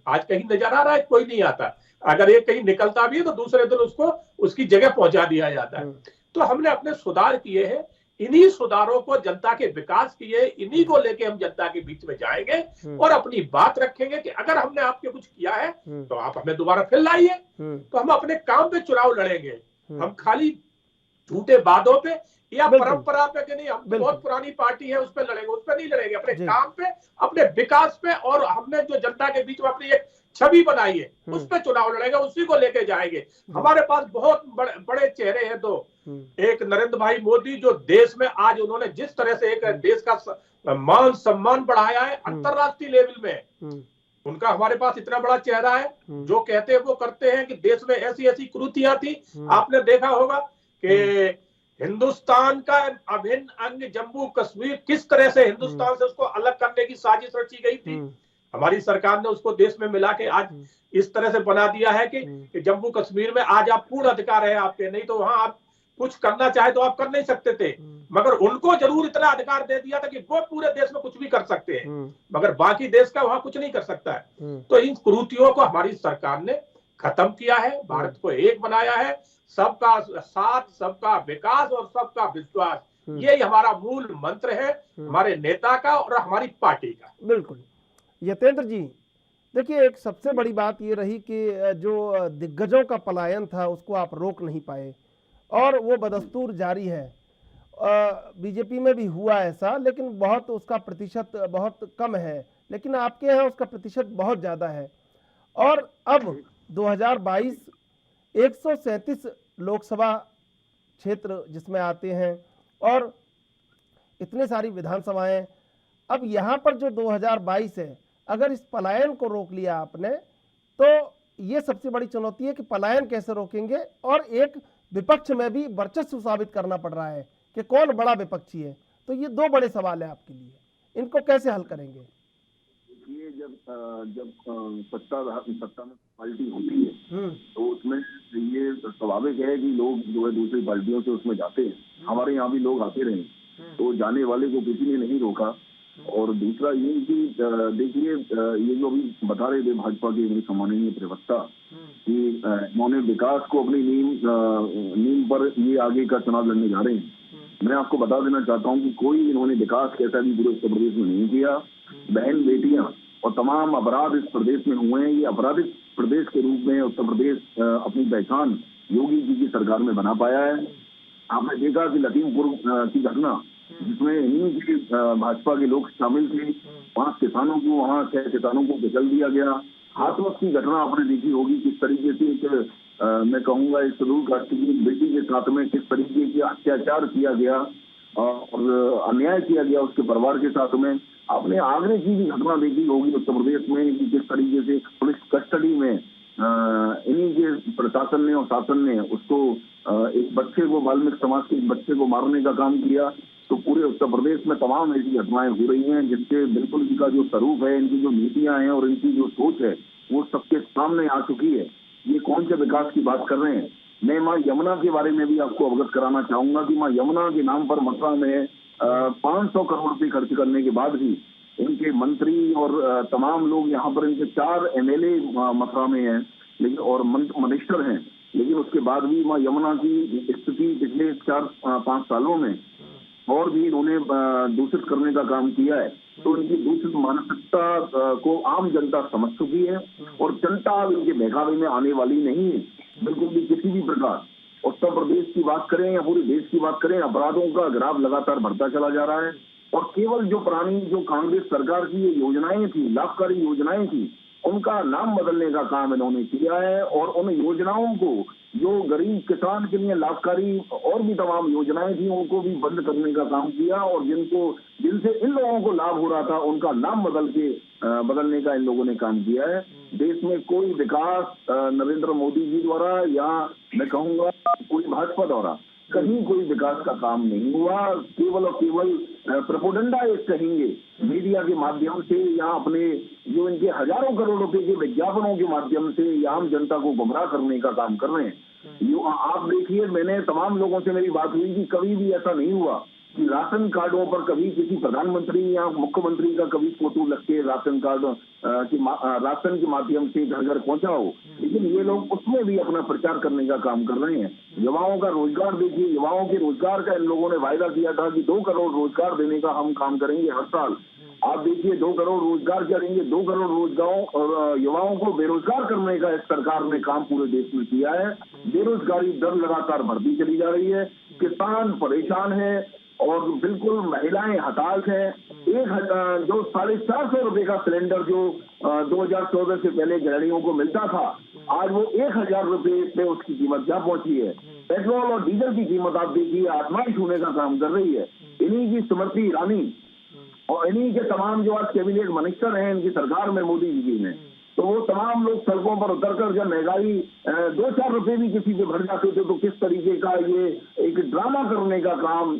आज कहीं नजर आ रहा है? कोई नहीं आता। अगर ये कहीं निकलता भी है तो दूसरे दिन उसको उसकी जगह पहुंचा दिया जाता है। तो हमने अपने सुधार किए हैं, इन्हीं सुधारों को, जनता के विकास किए, इन्हीं को लेके हम जनता के बीच में जाएंगे और अपनी बात रखेंगे कि अगर हमने आपके कुछ किया है तो आप हमें दोबारा फिर लाइए। तो हम अपने काम पे चुनाव लड़ेंगे, हम खाली झूठे वादों पे या परंपरा पे कि नहीं हम बहुत पुरानी पार्टी है उस पर लड़ेंगे, उस पर नहीं लड़ेंगे। अपने काम पे, अपने विकास पे, और हमने जो जनता के बीच में अपनी एक छवि बनाई है उस पर चुनाव लड़ेंगे, उसी को लेके जाएंगे। हमारे पास बहुत बड़े चेहरे हैं दो, एक नरेंद्र भाई मोदी जो देश में आज उन्होंने जिस तरह से एक देश का मान सम्मान बढ़ाया है अंतरराष्ट्रीय लेवल में, उनका हमारे पास इतना बड़ा चेहरा है, जो कहते हैं वो करते हैं कि देश में ऐसी ऐसी कुरीतियां थी। आपने देखा होगा कि हिंदुस्तान का अभिन्न अंग जम्मू कश्मीर, किस तरह से हिंदुस्तान से उसको अलग करने की साजिश रची गई थी। हमारी सरकार ने उसको देश में मिला के आज इस तरह से बना दिया है कि जम्मू कश्मीर में आज आप पूर्ण अधिकार है आपके, नहीं तो वहां आप कुछ करना चाहे तो आप कर नहीं सकते थे, मगर उनको जरूर इतना अधिकार दे दिया था कि वो पूरे देश में कुछ भी कर सकते हैं, मगर बाकी देश का वहां कुछ नहीं कर सकता है। तो इन कुरीतियों को हमारी सरकार ने खत्म किया है, भारत को एक बनाया है, सबका साथ, सबका विकास और सबका विश्वास, यही हमारा मूल मंत्र है हमारे नेता का और हमारी पार्टी का। बिल्कुल यतेंद्र जी, देखिए एक सबसे बड़ी बात ये रही कि जो दिग्गजों का पलायन था उसको आप रोक नहीं पाए और वो बदस्तूर जारी है। बीजेपी में भी हुआ ऐसा, लेकिन बहुत उसका प्रतिशत बहुत कम है, लेकिन आपके यहाँ उसका प्रतिशत बहुत ज़्यादा है। और अब 2022 137 लोकसभा क्षेत्र जिसमें आते हैं और इतने सारी विधानसभाएं। अब यहाँ पर जो 2022 है, अगर इस पलायन को रोक लिया आपने तो ये सबसे बड़ी चुनौती है कि पलायन कैसे रोकेंगे। और एक विपक्ष में भी वर्चस्व साबित करना पड़ रहा है कि कौन बड़ा विपक्षी है। तो ये दो बड़े सवाल हैं आपके लिए, इनको कैसे हल करेंगे? ये जब सत्ता में पार्टी होती है तो उसमें ये स्वाभाविक है कि लोग जो है दूसरी पार्टियों से उसमें जाते हैं। हमारे यहाँ भी लोग आते रहे, तो जाने वाले को किसी ने नहीं रोका। और दूसरा ये कि देखिए, ये जो अभी बता रहे थे भाजपा के मेरे सम्माननीय प्रवक्ता कि उन्होंने विकास को अपनी नींव पर ये आगे का चुनाव लड़ने जा रहे हैं। मैं आपको बता देना चाहता हूँ कि कोई इन्होंने विकास कैसा भी पूरे उत्तर प्रदेश में नहीं किया। बहन बेटियां और तमाम अपराध इस प्रदेश में हुए हैं। ये अपराधिक प्रदेश के रूप में उत्तर प्रदेश अपनी पहचान योगी जी की सरकार में बना पाया है। आपने देखा कि लखीमपुर की घटना जिसमें इन्हीं भाजपा के लोग शामिल थे, 5 किसानों को, वहाँ 6 किसानों को कुचल दिया गया। हाथरस की घटना आपने देखी होगी, किस तरीके से मैं कहूँगा इस शेड्यूल कास्ट की बेटी के साथ में किस तरीके से अत्याचार किया गया और अन्याय किया गया उसके परिवार के साथ में। आपने आगरे की भी घटना देखी होगी उत्तर प्रदेश में कि किस तरीके से पुलिस कस्टडी में इन्हीं के प्रशासन ने और शासन ने उसको एक बच्चे को, वाल्मीकि समाज के बच्चे को मारने का काम किया। तो पूरे उत्तर प्रदेश में तमाम ऐसी घटनाएं हो रही हैं जिससे बिल्कुल इनका जो स्वरूप है, इनकी जो नीतियां हैं और इनकी जो सोच है वो सबके सामने आ चुकी है। ये कौन से विकास की बात कर रहे हैं? मैं माँ यमुना के बारे में भी आपको अवगत कराना चाहूंगा कि माँ यमुना के नाम पर मथुरा में 500 करोड़ रुपए खर्च करने के बाद भी इनके मंत्री और तमाम लोग यहाँ पर, इनके 4 MLA मथुरा में हैं लेकिन और मिनिस्टर हैं, लेकिन उसके बाद भी माँ यमुना की स्थिति पिछले 4-5 सालों में और भी इन्होंने दूषित करने का काम किया है। तो इनकी दूषित मानसिकता को आम जनता समझ चुकी है और जनता इनके बहकावे में आने वाली नहीं है बिल्कुल भी किसी भी प्रकार। उत्तर प्रदेश की बात करें या पूरे देश की बात करें, अपराधों का ग्राफ लगातार बढ़ता चला जा रहा है। और केवल जो पुरानी जो कांग्रेस सरकार की ये योजनाएं थी, लाभकारी योजनाएं थी, उनका नाम बदलने का काम इन्होंने किया है और उन योजनाओं को, जो गरीब किसान के लिए लाभकारी और भी तमाम योजनाएं थी, उनको भी बंद करने का काम किया। और जिनसे इन लोगों को लाभ हो रहा था उनका नाम बदलने का इन लोगों ने काम किया है। देश में कोई विकास नरेंद्र मोदी जी द्वारा या मैं कहूँगा पूरी भाजपा द्वारा कहीं कोई विकास का काम नहीं हुआ। केवल और केवल प्रोपोगंडा एक कहेंगे मीडिया के माध्यम से या अपने जो इनके हजारों करोड़ रुपए के विज्ञापनों के माध्यम से या आम जनता को गुमराह करने का काम कर रहे हैं। आप देखिए, मैंने तमाम लोगों से मेरी बात हुई कि कभी भी ऐसा नहीं हुआ कि राशन कार्डों पर कभी किसी प्रधानमंत्री या मुख्यमंत्री का कभी फोटो लग के राशन कार्ड राशन के माध्यम से घर घर पहुंचा हो, लेकिन ये लोग उसमें भी अपना प्रचार करने का काम कर रहे हैं। युवाओं का रोजगार देखिए, युवाओं के रोजगार का इन लोगों ने वायदा किया था कि 2 करोड़ रोजगार देने का हम काम करेंगे हर साल। आप देखिए 2 करोड़ रोजगार करेंगे, 2 करोड़ रोजगारों और युवाओं को बेरोजगार करने का इस सरकार ने काम पूरे देश में किया है। बेरोजगारी दर लगातार बढ़ती चली जा रही है, किसान परेशान है और बिल्कुल महिलाएं हताश है। जो 450 रुपए का सिलेंडर जो 2014 से पहले गृहिणियों को मिलता था, आज वो 1000 रुपए पे उसकी कीमत जा पहुंची है। पेट्रोल और डीजल की कीमत आप देखिए आसमान छूने का काम कर रही है। इन्हीं की स्मृति ईरानी और इन्हीं के तमाम जो आज कैबिनेट मिनिस्टर हैं इनकी सरकार में, मोदी जी में, तो वो तमाम लोग सड़कों पर उतरकर जब महंगाई 2-4 रुपए भी किसी पे बढ़ जाते थे तो किस तरीके का ये एक ड्रामा करने का काम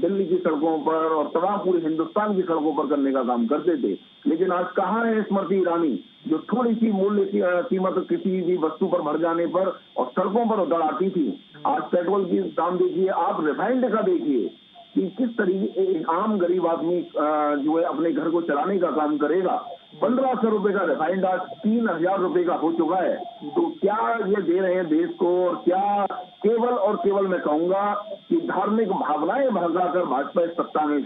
दिल्ली की सड़कों पर और तमाम पूरे हिंदुस्तान की सड़कों पर करने का काम करते थे। लेकिन आज कहाँ है स्मृति ईरानी जो थोड़ी सी मूल्य की कीमत किसी भी वस्तु पर बढ़ जाने पर और सड़कों पर उतर आती थी। आज पेट्रोल की दाम देखिए, आप रिफाइंड का देखिए कि किस तरीके एक आम गरीब आदमी जो है अपने घर को चलाने का काम करेगा। 1500 रुपए का रिफाइंड आज 3000 रुपए का हो चुका है। तो क्या ये दे रहे हैं देश को? और क्या केवल और केवल मैं कहूंगा कि धार्मिक भावनाएं भड़काकर भाजपा इस सत्ता में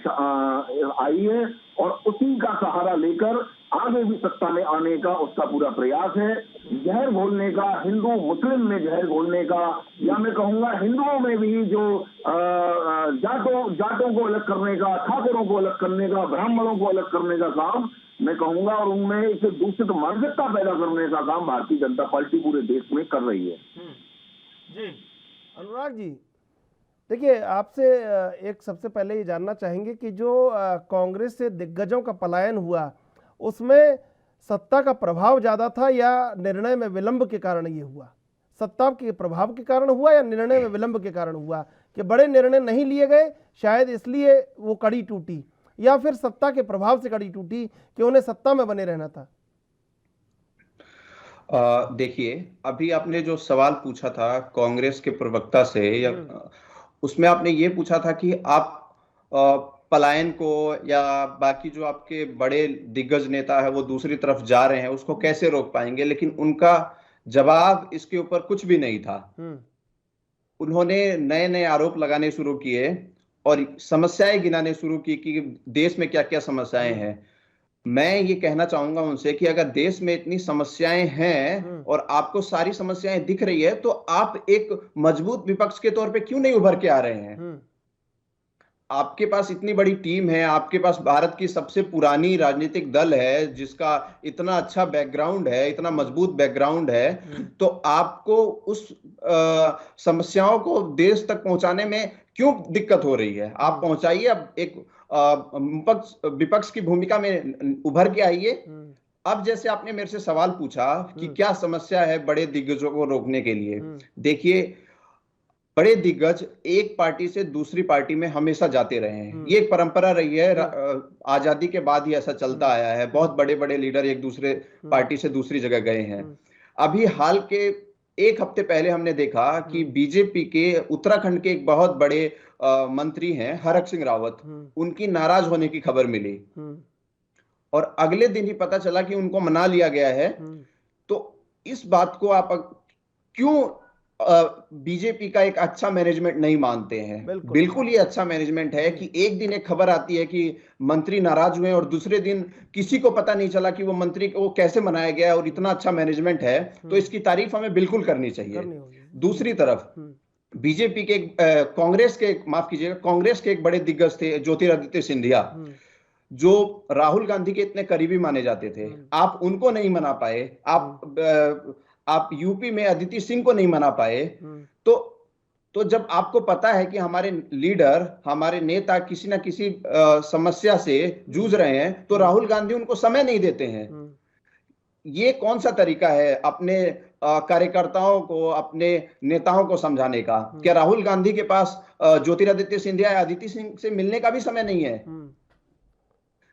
आई है और उसी का सहारा लेकर आगे भी सत्ता में आने का उसका पूरा प्रयास है। जहर घोलने का, हिंदू मुस्लिम में जहर घोलने का, या मैं कहूंगा हिंदुओं में भी जो जाटों को अलग करने का, ठाकुरों को अलग करने का, ब्राह्मणों को अलग करने का काम मैं कहूंगा और उनमें एक दूषित मानसिकता पैदा करने का काम भारतीय जनता पार्टी पूरे देश में कर रही है। जी अनुराग जी, देखिए, आपसे एक सबसे पहले ये जानना चाहेंगे कि जो कांग्रेस से दिग्गजों का पलायन हुआ, उसमें सत्ता का प्रभाव ज़्यादा था या निर्णय में विलंब के कारण ये हुआ? सत्ता के प्रभाव के कारण हुआ या निर्णय में विलंब के कारण हुआ कि बड़े निर्णय नहीं लिए गए, शायद इसलिए वो कड़ी टूटी, या फिर सत्ता के प्रभाव से कड़ी टूटी कि उन्हें सत्ता में बने रहना था? देखिए, अभी आपने जो सवाल पूछा था कांग्रेस के प्रवक्ता से, या उसमें आपने ये पूछा था कि आप पलायन को या बाकी जो आपके बड़े दिग्गज नेता है वो दूसरी तरफ जा रहे हैं उसको कैसे रोक पाएंगे, लेकिन उनका जवाब इसके ऊपर कुछ भी नहीं था। उन्होंने नए नए आरोप लगाने शुरू किए और समस्याएं गिनाने शुरू की कि देश में क्या क्या समस्याएं हैं। मैं ये कहना चाहूंगा उनसे कि अगर देश में इतनी समस्याएं हैं और आपको सारी समस्याएं दिख रही है, तो आप एक मजबूत विपक्ष के तौर पे क्यों नहीं उभर के आ रहे हैं? आपके पास इतनी बड़ी टीम है, आपके पास भारत की सबसे पुरानी राजनीतिक दल है जिसका इतना अच्छा बैकग्राउंड है, इतना मजबूत बैकग्राउंड है, तो आपको उस समस्याओं को देश तक पहुंचाने में क्यों दिक्कत हो रही है? आप पहुंचाइए, अब एक विपक्ष की भूमिका में उभर के आइए। अब जैसे आपने मेरे से सवाल पूछा कि क्या समस्या है बड़े दिग्गजों को रोकने के लिए, देखिए, बड़े दिग्गज एक पार्टी से दूसरी पार्टी में हमेशा जाते रहे हैं। ये एक परंपरा रही है, आजादी के बाद ही ऐसा चलता आया है। बहुत बड़े बड़े लीडर एक दूसरे पार्टी से दूसरी जगह गए हैं। अभी हाल के एक हफ्ते पहले हमने देखा कि बीजेपी के उत्तराखंड के एक बहुत बड़े मंत्री हैं हरक सिंह रावत, उनकी नाराज होने की खबर मिली और अगले दिन ही पता चला कि उनको मना लिया गया है। तो इस बात को आप क्यों बीजेपी का एक अच्छा मैनेजमेंट नहीं मानते हैं? बिल्कुल ये अच्छा मैनेजमेंट है कि एक दिन एक खबर आती है कि मंत्री नाराज हुए और दूसरे दिन किसी को पता नहीं चला कि वो मंत्री को कैसे मनाया गया, और इतना अच्छा मैनेजमेंट है, तो इसकी तारीफ हमें बिल्कुल करनी चाहिए। दूसरी तरफ बीजेपी के कांग्रेस के एक बड़े दिग्गज थे ज्योतिरादित्य सिंधिया, जो राहुल गांधी के इतने करीबी माने जाते थे। आप उनको नहीं मना पाए, आप यूपी में अदिति सिंह को नहीं मना पाए। तो जब आपको पता है कि हमारे लीडर, हमारे नेता किसी ना किसी समस्या से जूझ रहे हैं, तो राहुल गांधी उनको समय नहीं देते हैं। ये कौन सा तरीका है अपने कार्यकर्ताओं को, अपने नेताओं को समझाने का? क्या राहुल गांधी के पास ज्योतिरादित्य सिंधिया या अदिति सिंह से मिलने का भी समय नहीं है?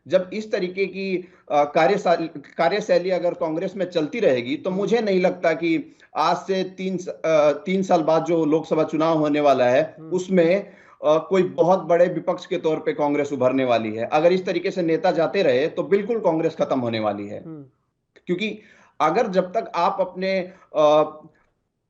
जब इस तरीके की कार्यशैली अगर कांग्रेस में चलती रहेगी, तो मुझे नहीं लगता कि आज से 3 साल बाद जो लोकसभा चुनाव होने वाला है उसमें कोई बहुत बड़े विपक्ष के तौर पे कांग्रेस उभरने वाली है। अगर इस तरीके से नेता जाते रहे तो बिल्कुल कांग्रेस खत्म होने वाली है। क्योंकि अगर जब तक आप अपने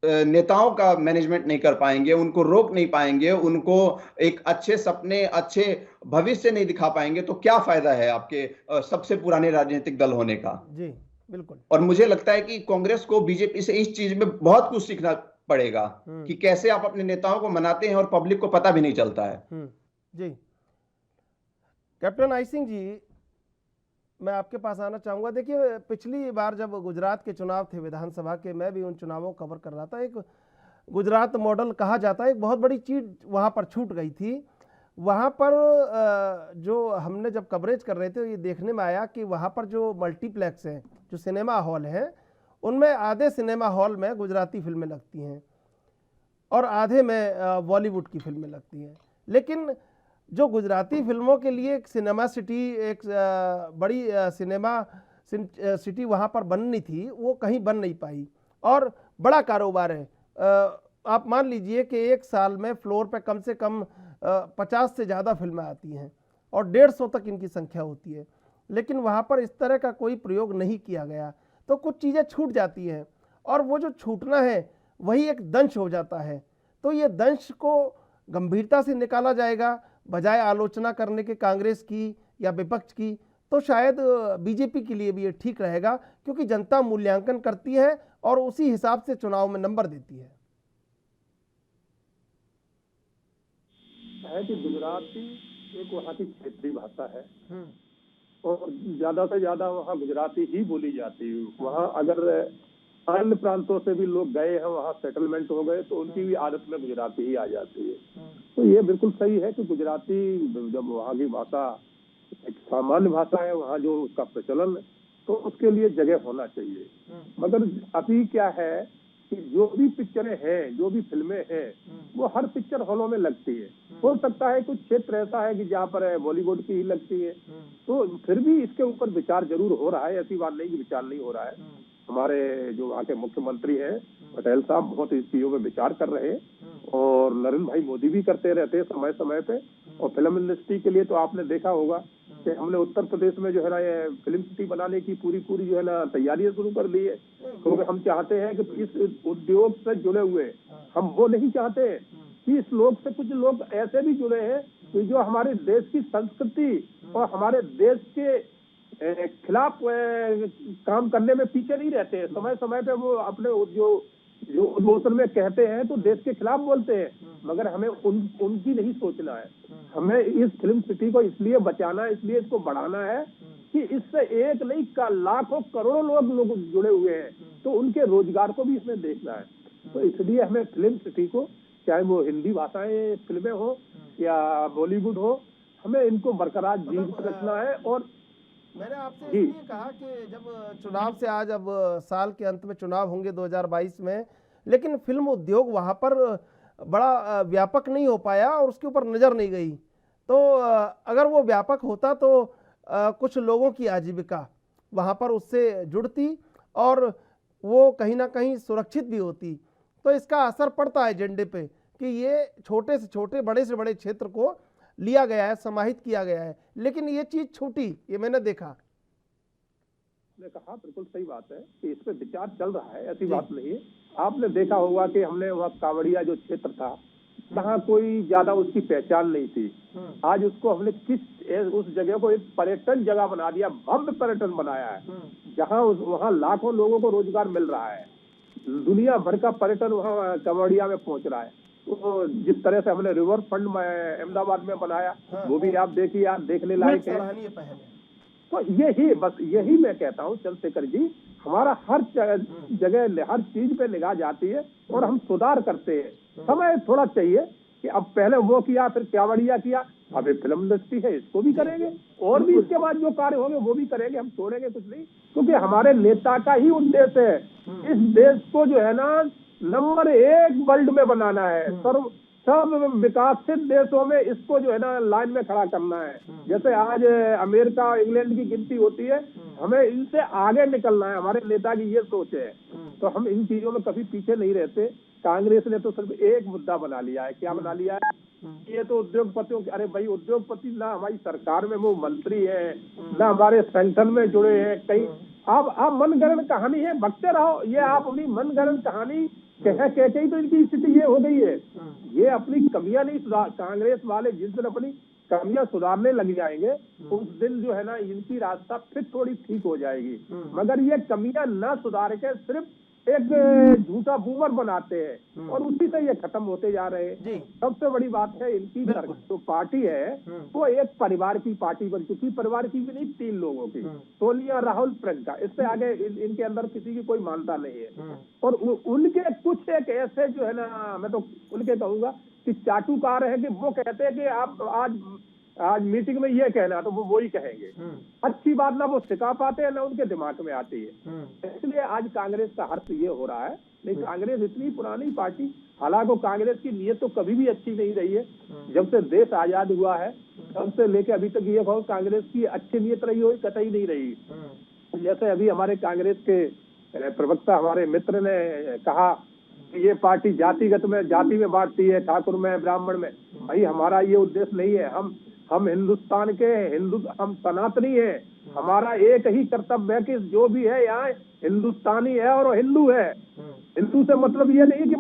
नेताओं का मैनेजमेंट नहीं कर पाएंगे, उनको रोक नहीं पाएंगे, उनको एक अच्छे सपने, अच्छे भविष्य नहीं दिखा पाएंगे, तो क्या फायदा है आपके सबसे पुराने राजनीतिक दल होने का? जी बिल्कुल। और मुझे लगता है कि कांग्रेस को बीजेपी से इस चीज में बहुत कुछ सीखना पड़ेगा कि कैसे आप अपने नेताओं को मनाते हैं और पब्लिक को पता भी नहीं चलता है। जी कैप्टन आई सिंह जी, मैं आपके पास आना चाहूँगा। देखिए, पिछली बार जब गुजरात के चुनाव थे विधानसभा के, मैं भी उन चुनावों को कवर कर रहा था। एक गुजरात मॉडल कहा जाता है, एक बहुत बड़ी चीज़ वहाँ पर छूट गई थी। वहाँ पर जो हमने जब कवरेज कर रहे थे, ये देखने में आया कि वहाँ पर जो मल्टीप्लेक्स हैं, जो सिनेमा हॉल हैं, उनमें आधे सिनेमा हॉल में गुजराती फिल्में लगती हैं और आधे में बॉलीवुड की फिल्में लगती हैं। लेकिन जो गुजराती फिल्मों के लिए एक सिनेमा सिटी, एक बड़ी सिनेमा सिटी वहाँ पर बननी थी, वो कहीं बन नहीं पाई और बड़ा कारोबार है। आप मान लीजिए कि एक साल में फ्लोर पे कम से कम 50 से ज़्यादा फिल्में आती हैं और 150 तक इनकी संख्या होती है, लेकिन वहाँ पर इस तरह का कोई प्रयोग नहीं किया गया, तो कुछ चीज़ें छूट जाती हैं और वो जो छूटना है वही एक दंश हो जाता है। तो ये दंश को गंभीरता से निकाला जाएगा बजाय आलोचना करने के कांग्रेस की या विपक्ष की, तो शायद बीजेपी के लिए भी ये ठीक रहेगा, क्योंकि जनता मूल्यांकन करती है और उसी हिसाब से चुनाव में नंबर देती है। कि गुजराती एक वहाँ की क्षेत्रीय भाषा है और ज्यादा से ज्यादा वहाँ गुजराती ही बोली जाती है। वहाँ अगर अन्य प्रांतों से भी लोग गए हैं, वहाँ सेटलमेंट हो गए, तो उनकी भी आदत में गुजराती ही आ जाती है। तो ये बिल्कुल सही है कि गुजराती जब वहाँ की भाषा एक सामान्य भाषा है, वहाँ जो उसका प्रचलन, तो उसके लिए जगह होना चाहिए। मगर अभी क्या है कि जो भी पिक्चरें हैं, जो भी फिल्में हैं, वो हर पिक्चर हॉलों में लगती है। हो सकता है कुछ क्षेत्र ऐसा है कि जहाँ पर बॉलीवुड की ही लगती है, तो फिर भी इसके ऊपर विचार जरूर हो रहा है, ऐसी बात नहीं कि विचार नहीं हो रहा है। हमारे जो वहाँ के मुख्यमंत्री हैं पटेल साहब बहुत इस चीजों में विचार कर रहे हैं, और नरेंद्र भाई मोदी भी करते रहते हैं समय समय पे। और फिल्म इंडस्ट्री के लिए तो आपने देखा होगा कि हमने उत्तर प्रदेश में जो है ना ये फिल्म सिटी बनाने की पूरी जो है ना तैयारियां शुरू कर ली है, क्योंकि हम चाहते हैं कि इस उद्योग से जुड़े हुए, हम वो नहीं चाहते कि इस लोग से कुछ लोग ऐसे भी जुड़े हैं कि जो हमारे देश की संस्कृति और हमारे देश के खिलाफ काम करने में पीछे नहीं रहते हैं। समय समय पे वो अपने जो उद्घोषण में कहते हैं तो देश के खिलाफ बोलते हैं, मगर हमें उनकी नहीं सोचना है। हमें इस फिल्म सिटी को इसलिए बचाना है, इसलिए इसको बढ़ाना है कि इससे एक नहीं का लाखों करोड़ों लोग जुड़े हुए हैं, तो उनके रोजगार को भी इसमें देखना है। तो इसलिए हमें फिल्म सिटी को, चाहे वो हिंदी भाषाएं फिल्में हो या बॉलीवुड हो, हमें इनको बरकरार जीवित रखना है। और मैंने आपसे इसलिए कहा कि जब चुनाव से आज, अब साल के अंत में चुनाव होंगे 2022 में, लेकिन फिल्म उद्योग वहाँ पर बड़ा व्यापक नहीं हो पाया और उसके ऊपर नज़र नहीं गई। तो अगर वो व्यापक होता तो कुछ लोगों की आजीविका वहाँ पर उससे जुड़ती और वो कहीं ना कहीं सुरक्षित भी होती। तो इसका असर पड़ता है एजेंडे पे कि ये छोटे से छोटे, बड़े से बड़े क्षेत्र को लिया गया है, समाहित किया गया है, लेकिन ये चीज छूटी, ये मैंने देखा। ने कहा बिल्कुल सही बात है कि इस पे विचार चल रहा है, ऐसी बात नहीं है। आपने देखा होगा कि हमने वहाँ कावड़िया जो क्षेत्र था, वहाँ कोई ज्यादा उसकी पहचान नहीं थी। आज उसको हमने उस जगह को एक पर्यटन जगह बना दिया, भव्य पर्यटन बनाया है, जहाँ वहाँ लाखों लोगों को रोजगार मिल रहा है। दुनिया भर का पर्यटन वहाँ कावड़िया में पहुंच रहा है। तो जिस तरह से हमने रिवर फ्रंट में अहमदाबाद में बनाया, वो भी आप देखिए, आप देखने लायक है। तो यही मैं कहता हूँ चंद्रशेखर जी, हमारा हर जगह हर चीज पे निगाह जाती है और हम सुधार करते हैं। समय थोड़ा चाहिए कि अब पहले वो किया, फिर कावड़िया किया, अब एक फिल्म इंडस्ट्री है, इसको भी करेंगे, और भी इसके बाद जो कार्य होंगे वो भी करेंगे, हम छोड़ेंगे कुछ नहीं। क्योंकि हमारे नेता का ही उद्देश्य है इस देश को जो है ना नंबर 1 वर्ल्ड में बनाना है, सब विकासशील देशों में इसको जो है ना लाइन में खड़ा करना है। जैसे आज अमेरिका, इंग्लैंड की गिनती होती है, हमें इनसे आगे निकलना है, हमारे नेता की ये सोच है। तो हम इन चीजों में कभी पीछे नहीं रहते। कांग्रेस ने तो सिर्फ एक मुद्दा बना लिया है, क्या बना लिया है? ये तो उद्योगपतियों के, अरे भाई उद्योगपति ना हमारी सरकार में वो मंत्री है, ना हमारे संगठन में जुड़े हैं कहीं। आप मनगढ़ंत कहानी है, बकते रहो। ये आप अपनी मनगढ़ंत कहानी कह ही तो इनकी स्थिति ये हो गई है। ये अपनी कमियां नहीं सुधार, कांग्रेस वाले जिस दिन अपनी कमियां सुधारने लग जाएंगे उस दिन जो है ना इनकी रास्ता फिर थोड़ी ठीक हो जाएगी। मगर ये कमियां न सुधार के सिर्फ एक झूठा बूमर बनाते हैं और उसी से ये खत्म होते जा रहे हैं। सबसे बड़ी बात है इनकी जो पार्टी है वो एक परिवार की पार्टी बन चुकी, परिवार की भी नहीं, 3 लोगों की, सोनिया, राहुल, प्रियंका। इससे आगे इनके अंदर किसी की कोई मानता नहीं है। और उनके कुछ एक ऐसे जो है ना, मैं तो उनके कहूंगा कि चाटुकार है कि वो कहते हैं कि आप आज मीटिंग में ये कहना, तो वो ही कहेंगे। अच्छी बात ना वो सिखा पाते हैं ना उनके दिमाग में आती है। इसलिए आज कांग्रेस का हर्ष ये हो रहा है। नहीं, कांग्रेस इतनी पुरानी पार्टी, हालांकि कांग्रेस की नीयत तो कभी भी अच्छी नहीं रही है। जब से देश आजाद हुआ है तब से लेके अभी तक ये कहो कांग्रेस की अच्छी नीयत रही हो, कतई नहीं रही। जैसे अभी हमारे कांग्रेस के प्रवक्ता, हमारे मित्र ने कहा कि ये पार्टी जाति में बांटती है, ठाकुर में, ब्राह्मण में। भाई हमारा ये उद्देश्य नहीं है। हम हिंदुस्तान के हम सनातनी है। हमारा एक ही कर्तव्य है कि जो भी है यहाँ हिंदुस्तानी है और हिंदू है। हिंदू से मतलब ये नहीं कि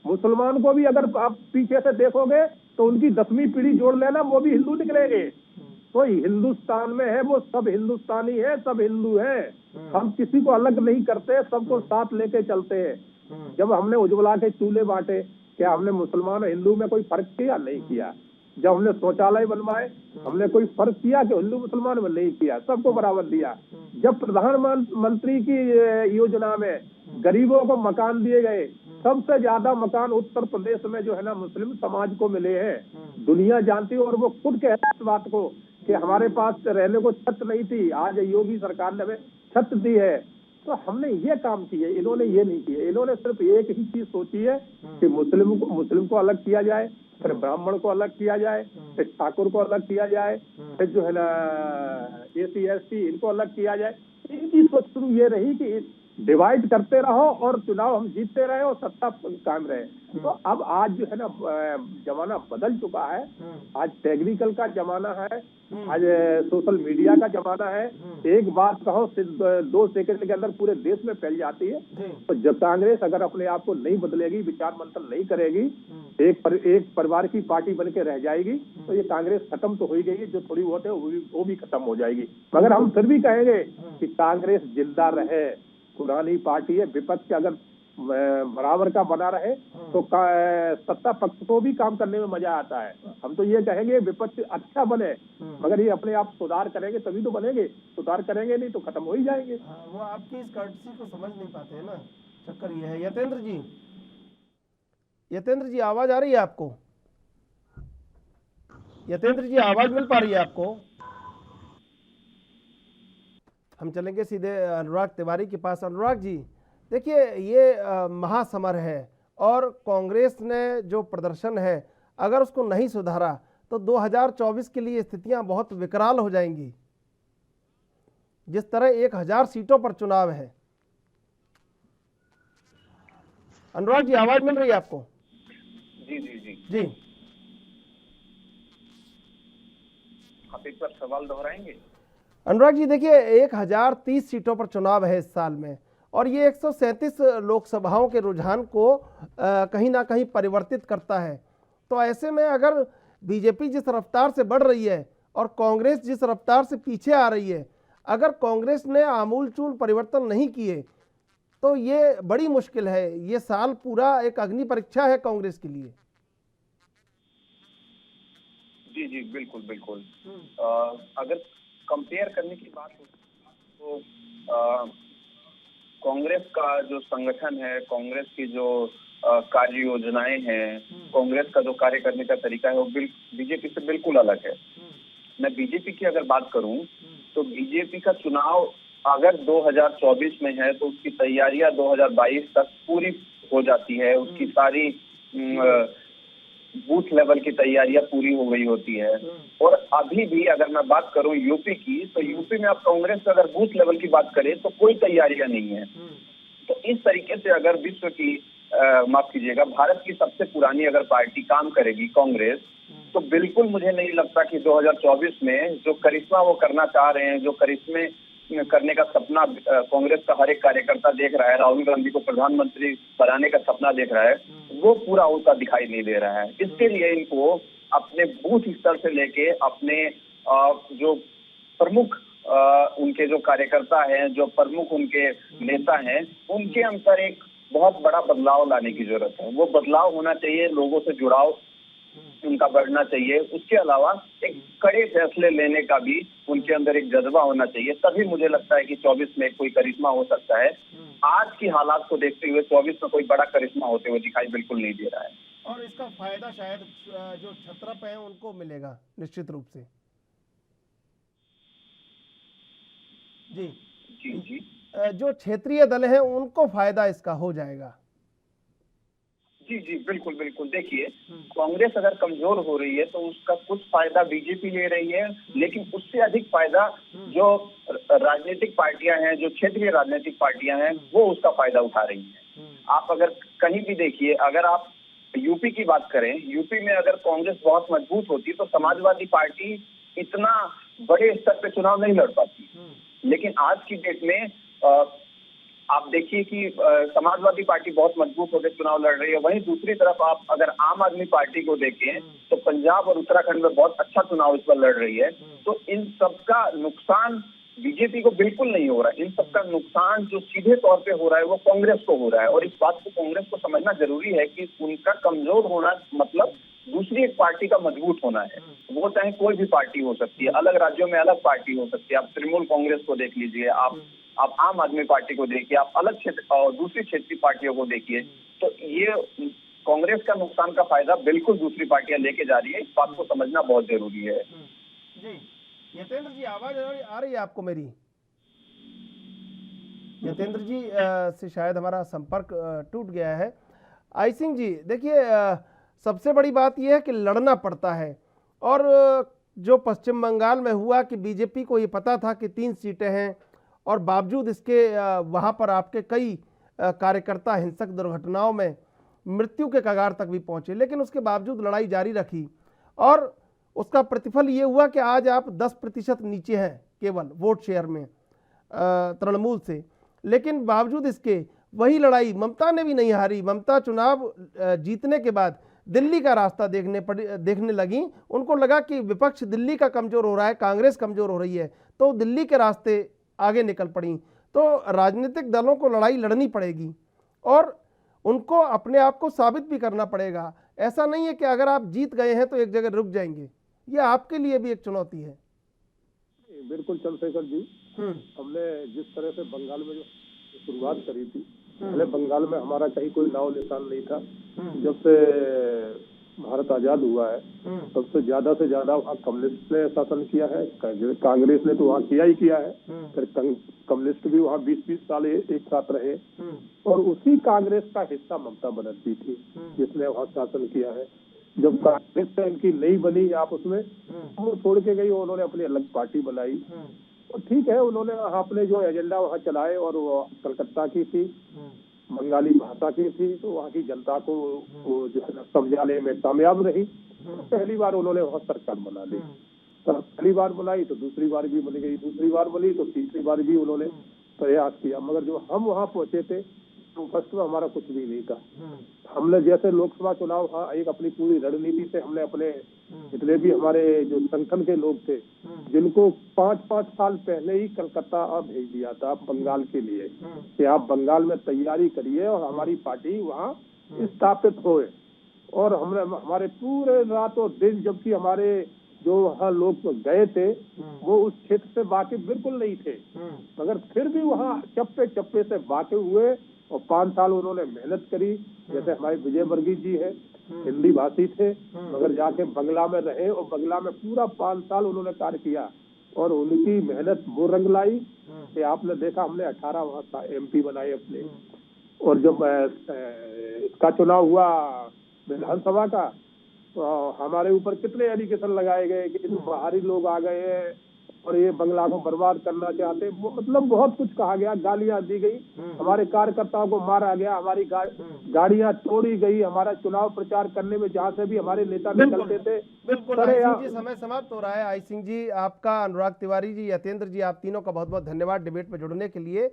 मुसलमान को भी अगर आप पीछे से देखोगे तो उनकी 10वीं पीढ़ी जोड़ लेना, वो भी हिंदू निकलेंगे। तो हिंदुस्तान में है वो सब हिंदुस्तानी है, सब हिंदू है। हम किसी को अलग नहीं करते, सबको साथ लेके चलते हैं। जब हमने उज्ज्वला के चूल्हे बांटे, क्या हमने मुसलमान और हिंदू में कोई फर्क किया? नहीं किया। जब हमने शौचालय बनवाए, हमने कोई फर्क किया कि हिंदू मुसलमान में? नहीं किया, सबको बराबर दिया। जब प्रधानमंत्री की योजना में गरीबों को मकान दिए गए। सबसे ज्यादा मकान उत्तर प्रदेश में जो है ना मुस्लिम समाज को मिले हैं। दुनिया जानती है और वो खुद कह रहे इस बात को कि हमारे पास रहने को छत नहीं थी, आज योगी सरकार ने हमें छत दी है। तो हमने ये काम किए, इन्होंने ये नहीं किए। इन्होंने सिर्फ एक ही चीज सोची है कि मुस्लिम को अलग किया जाए, फिर ब्राह्मण को अलग किया जाए, फिर ठाकुर को अलग किया जाए, फिर जो है ना एसी एसटी इनको अलग किया जाए। इनकी सोच शुरू ये रही कि डिवाइड करते रहो और चुनाव हम जीतते रहे और सत्ता कायम रहे। तो अब आज जो है ना जमाना बदल चुका है। आज टेक्निकल का जमाना है, आज सोशल मीडिया का जमाना है। एक बात कहो 2 सेकंड के अंदर पूरे देश में फैल जाती है। तो जब कांग्रेस अगर अपने आप को नहीं बदलेगी, विचार मंथन नहीं करेगी, एक परिवार की पार्टी बन के रह जाएगी, तो ये कांग्रेस खत्म तो हो ही गई, जो थोड़ी बहुत है वो भी खत्म हो जाएगी। मगर हम फिर भी कहेंगे कि कांग्रेस जिंदा रहे, पुरानी पार्टी है। विपक्ष अगर बराबर का बना रहे तो सत्ता पक्ष को भी काम करने में मजा आता है। हम तो ये कहेंगे विपक्ष अच्छा बने, मगर ये अपने आप सुधार करेंगे तभी तो बनेंगे। सुधार करेंगे नहीं तो खत्म हो ही जाएंगे। वो आपकी इस कर्टसी को समझ नहीं पाते हैं ना, चक्कर ये है। यतेंद्र जी आवाज आ रही है आपको? यतेंद्र जी आवाज मिल पा रही है आपको? हम चलेंगे सीधे अनुराग तिवारी के पास। अनुराग जी देखिए, ये महासमर है और कांग्रेस ने जो प्रदर्शन है अगर उसको नहीं सुधारा तो 2024 के लिए स्थितियां बहुत विकराल हो जाएंगी। जिस तरह 1000 सीटों पर चुनाव है। अनुराग जी आवाज मिल रही है आपको? जी जी जी जी आप एक बार सवाल दोहराएंगे? अनुराग जी देखिए, 1030 सीटों पर चुनाव है इस साल में और ये 137 लोकसभाओं के रुझान को कहीं ना कहीं परिवर्तित करता है। तो ऐसे में अगर बीजेपी जिस रफ्तार से बढ़ रही है और कांग्रेस जिस रफ्तार से पीछे आ रही है, अगर कांग्रेस ने आमूलचूल परिवर्तन नहीं किए तो ये बड़ी मुश्किल है। ये साल पूरा एक अग्नि परीक्षा है कांग्रेस के लिए। जी जी बिल्कुल बिल्कुल। अगर कंपेयर करने की बात हो तो कांग्रेस का जो संगठन है, कांग्रेस की जो कार्य योजनाएं हैं, कांग्रेस का जो कार्य करने का तरीका है वो बीजेपी से बिल्कुल अलग है। मैं बीजेपी की अगर बात करूं तो बीजेपी का चुनाव अगर 2024 में है तो उसकी तैयारियां 2022 तक पूरी हो जाती है। उसकी सारी बूथ लेवल की तैयारियां पूरी हो गई होती है। और अभी भी अगर मैं बात करूं यूपी की, तो यूपी में आप कांग्रेस अगर बूथ लेवल की बात करें तो कोई तैयारियां नहीं है। तो इस तरीके से अगर विश्व की माफ कीजिएगा, भारत की सबसे पुरानी अगर पार्टी काम करेगी कांग्रेस, तो बिल्कुल मुझे नहीं लगता कि 2024 में जो करिश्मा वो करना चाह रहे हैं, जो करिश्मे करने का सपना कांग्रेस का हर एक कार्यकर्ता देख रहा है, राहुल गांधी को प्रधानमंत्री बनाने का सपना देख रहा है, वो पूरा होता दिखाई नहीं दे रहा है। इसके लिए इनको अपने बूथ स्तर से लेके अपने जो प्रमुख उनके जो कार्यकर्ता हैं, जो प्रमुख उनके नेता हैं, उनके अंदर एक बहुत बड़ा बदलाव लाने की जरूरत है। वो बदलाव होना चाहिए, लोगों से जुड़ाव उनका बढ़ना चाहिए। उसके अलावा एक कड़े फैसले लेने का भी उनके अंदर एक जज्बा होना चाहिए। तभी मुझे लगता है कि 24 में कोई करिश्मा हो सकता है। आज की हालात को देखते हुए 24 में कोई बड़ा करिश्मा होते हुए दिखाई बिल्कुल नहीं दे रहा है। और इसका फायदा शायद जो छत्रप है उनको मिलेगा निश्चित रूप से। जी जी जी जो क्षेत्रीय दल है उनको फायदा इसका हो जाएगा। जी जी बिल्कुल बिल्कुल। देखिए, कांग्रेस अगर कमजोर हो रही है तो उसका कुछ फायदा बीजेपी ले रही है, लेकिन उससे अधिक फायदा जो राजनीतिक पार्टियां हैं, जो क्षेत्रीय राजनीतिक पार्टियां हैं, वो उसका फायदा उठा रही हैं। आप अगर कहीं भी देखिए, अगर आप यूपी की बात करें, यूपी में अगर कांग्रेस बहुत मजबूत होती तो समाजवादी पार्टी इतना बड़े स्तर पे चुनाव नहीं लड़ पाती। लेकिन आज की डेट में आप देखिए कि समाजवादी पार्टी बहुत मजबूत होकर चुनाव लड़ रही है। वहीं दूसरी तरफ आप अगर आम आदमी पार्टी को देखें तो पंजाब और उत्तराखंड में बहुत अच्छा चुनाव इस बार लड़ रही है। तो इन सबका नुकसान बीजेपी को बिल्कुल नहीं हो रहा है। इन सबका नुकसान जो सीधे तौर पे हो रहा है वो कांग्रेस को हो रहा है। और इस बात को कांग्रेस को समझना जरूरी है कि उनका कमजोर होना मतलब दूसरी एक पार्टी का मजबूत होना है। वो चाहे कोई भी पार्टी हो सकती है, अलग राज्यों में अलग पार्टी हो सकती है। आप तृणमूल कांग्रेस को देख लीजिए, आप आप आम आदमी पार्टी को देखिए, आप अलग क्षेत्र और दूसरी क्षेत्रीय पार्टियों को देखिए, तो ये कांग्रेस का नुकसान का फायदा बिल्कुल दूसरी पार्टियां लेके जा रही है। इस बात को समझना बहुत जरूरी है। जी यतेंद्र जी, आवाज आ रही है आपको मेरी? यतेंद्र जी से शायद हमारा संपर्क टूट गया है। आई सिंह जी देखिए, सबसे बड़ी बात यह है कि लड़ना पड़ता है, और जो पश्चिम बंगाल में हुआ कि बीजेपी को ये पता था कि 3 सीटें हैं, और बावजूद इसके वहाँ पर आपके कई कार्यकर्ता हिंसक दुर्घटनाओं में मृत्यु के कगार तक भी पहुँचे, लेकिन उसके बावजूद लड़ाई जारी रखी, और उसका प्रतिफल ये हुआ कि आज आप 10% नीचे हैं केवल वोट शेयर में तृणमूल से। लेकिन बावजूद इसके वही लड़ाई ममता ने भी नहीं हारी। ममता चुनाव जीतने के बाद दिल्ली का रास्ता देखने लगी। उनको लगा कि विपक्ष दिल्ली का कमज़ोर हो रहा है, कांग्रेस कमज़ोर हो रही है, तो दिल्ली के रास्ते आगे निकल पड़ी। तो राजनीतिक दलों को लड़ाई लड़नी पड़ेगी और उनको अपने आप को साबित भी करना पड़ेगा। ऐसा नहीं है कि अगर आप जीत गए हैं तो एक जगह रुक जाएंगे। ये आपके लिए भी एक चुनौती है। बिल्कुल चंद्रशेखर जी, हमने जिस तरह से बंगाल में जो शुरुआत करी थी, पहले बंगाल में हमारा कहीं कोई नाव निशान नहीं था। जब से भारत आजाद हुआ है सबसे ज्यादा से ज्यादा वहाँ कम्युनिस्ट ने शासन किया है, कांग्रेस ने तो वहाँ किया ही किया है। फिर कम्युनिस्ट भी वहाँ 20-20 साल एक साथ रहे, और उसी कांग्रेस का हिस्सा ममता बनर्जी थी जिसने वहाँ शासन किया है। जब कांग्रेस से इनकी नहीं बनी आपस में, वो छोड़ के गई, उन्होंने अपनी अलग पार्टी बनाई। तो ठीक है, उन्होंने अपने जो एजेंडा वहाँ चलाए, और वो कलकत्ता की थी, बंगाली भाषा की थी, तो वहाँ की जनता को जो है समझाने में कामयाब रही। पहली बार उन्होंने वहाँ सरकार बना ली, पहली बार बनाई तो दूसरी बार भी बन गई, दूसरी बार बनी तो तीसरी बार भी उन्होंने प्रयास किया। मगर जो हम वहाँ पहुंचे थे तो फर्स्ट में हमारा कुछ भी नहीं था। हमने जैसे लोकसभा चुनाव एक अपनी पूरी रणनीति से हमने अपने जितने भी हमारे जो संगठन के लोग थे, जिनको 5-5 साल पहले ही कलकत्ता भेज दिया था बंगाल के लिए कि आप बंगाल में तैयारी करिए और हमारी पार्टी वहाँ स्थापित होए। और हमने हमारे पूरे रातों दिन, जबकि हमारे जो वहाँ लोग गए थे वो उस क्षेत्र से वाकिफ बिल्कुल नहीं थे, मगर फिर भी वहाँ चप्पे चप्पे से वाकिफ हुए और 5 साल उन्होंने मेहनत करी। जैसे हमारे विजय वर्गीय जी है, हिंदी भाषी थे, मगर जाके बंगला में रहे और बंगला में पूरा 5 साल उन्होंने कार्य किया, और उनकी मेहनत वो रंग लाई कि आपने देखा हमने 18 वहाँ MP बनाए अपने। और जब इसका चुनाव हुआ विधानसभा का, तो हमारे ऊपर कितने एलिगेशन लगाए गए कि बाहरी लोग आ गए हैं और ये बंगला को बर्बाद करना चाहते हैं। मतलब बहुत कुछ कहा गया, गालियां दी गई, हमारे कार्यकर्ताओं को मारा गया, हमारी गाड़ियां तोड़ी गई, हमारा चुनाव प्रचार करने में जहां से भी हमारे नेता निकलते थे। बिल्कुल आई सिंह जी, समय समाप्त हो रहा है। आई सिंह जी, आपका, अनुराग तिवारी जी, यतेंद्र जी, आप तीनों का बहुत बहुत धन्यवाद डिबेट में जुड़ने के लिए।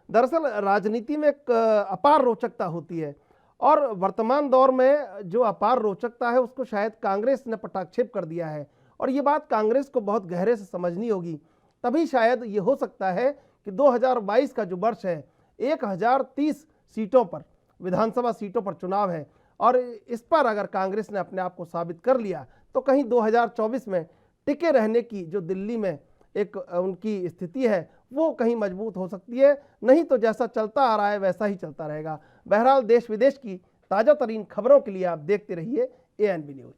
दरअसल राजनीति में एक अपार रोचकता होती है, और वर्तमान दौर में जो अपार रोचकता है उसको शायद कांग्रेस ने पटाक्षेप कर दिया है, और ये बात कांग्रेस को बहुत गहरे से समझनी होगी। तभी शायद ये हो सकता है कि 2022 का जो वर्ष है, 1030 सीटों पर, विधानसभा सीटों पर चुनाव है, और इस पर अगर कांग्रेस ने अपने आप को साबित कर लिया तो कहीं 2024 में टिके रहने की जो दिल्ली में एक उनकी स्थिति है वो कहीं मजबूत हो सकती है। नहीं तो जैसा चलता आ रहा है वैसा ही चलता रहेगा। बहरहाल देश विदेश की ताज़ा तरीन खबरों के लिए आप देखते रहिए ANB न्यूज।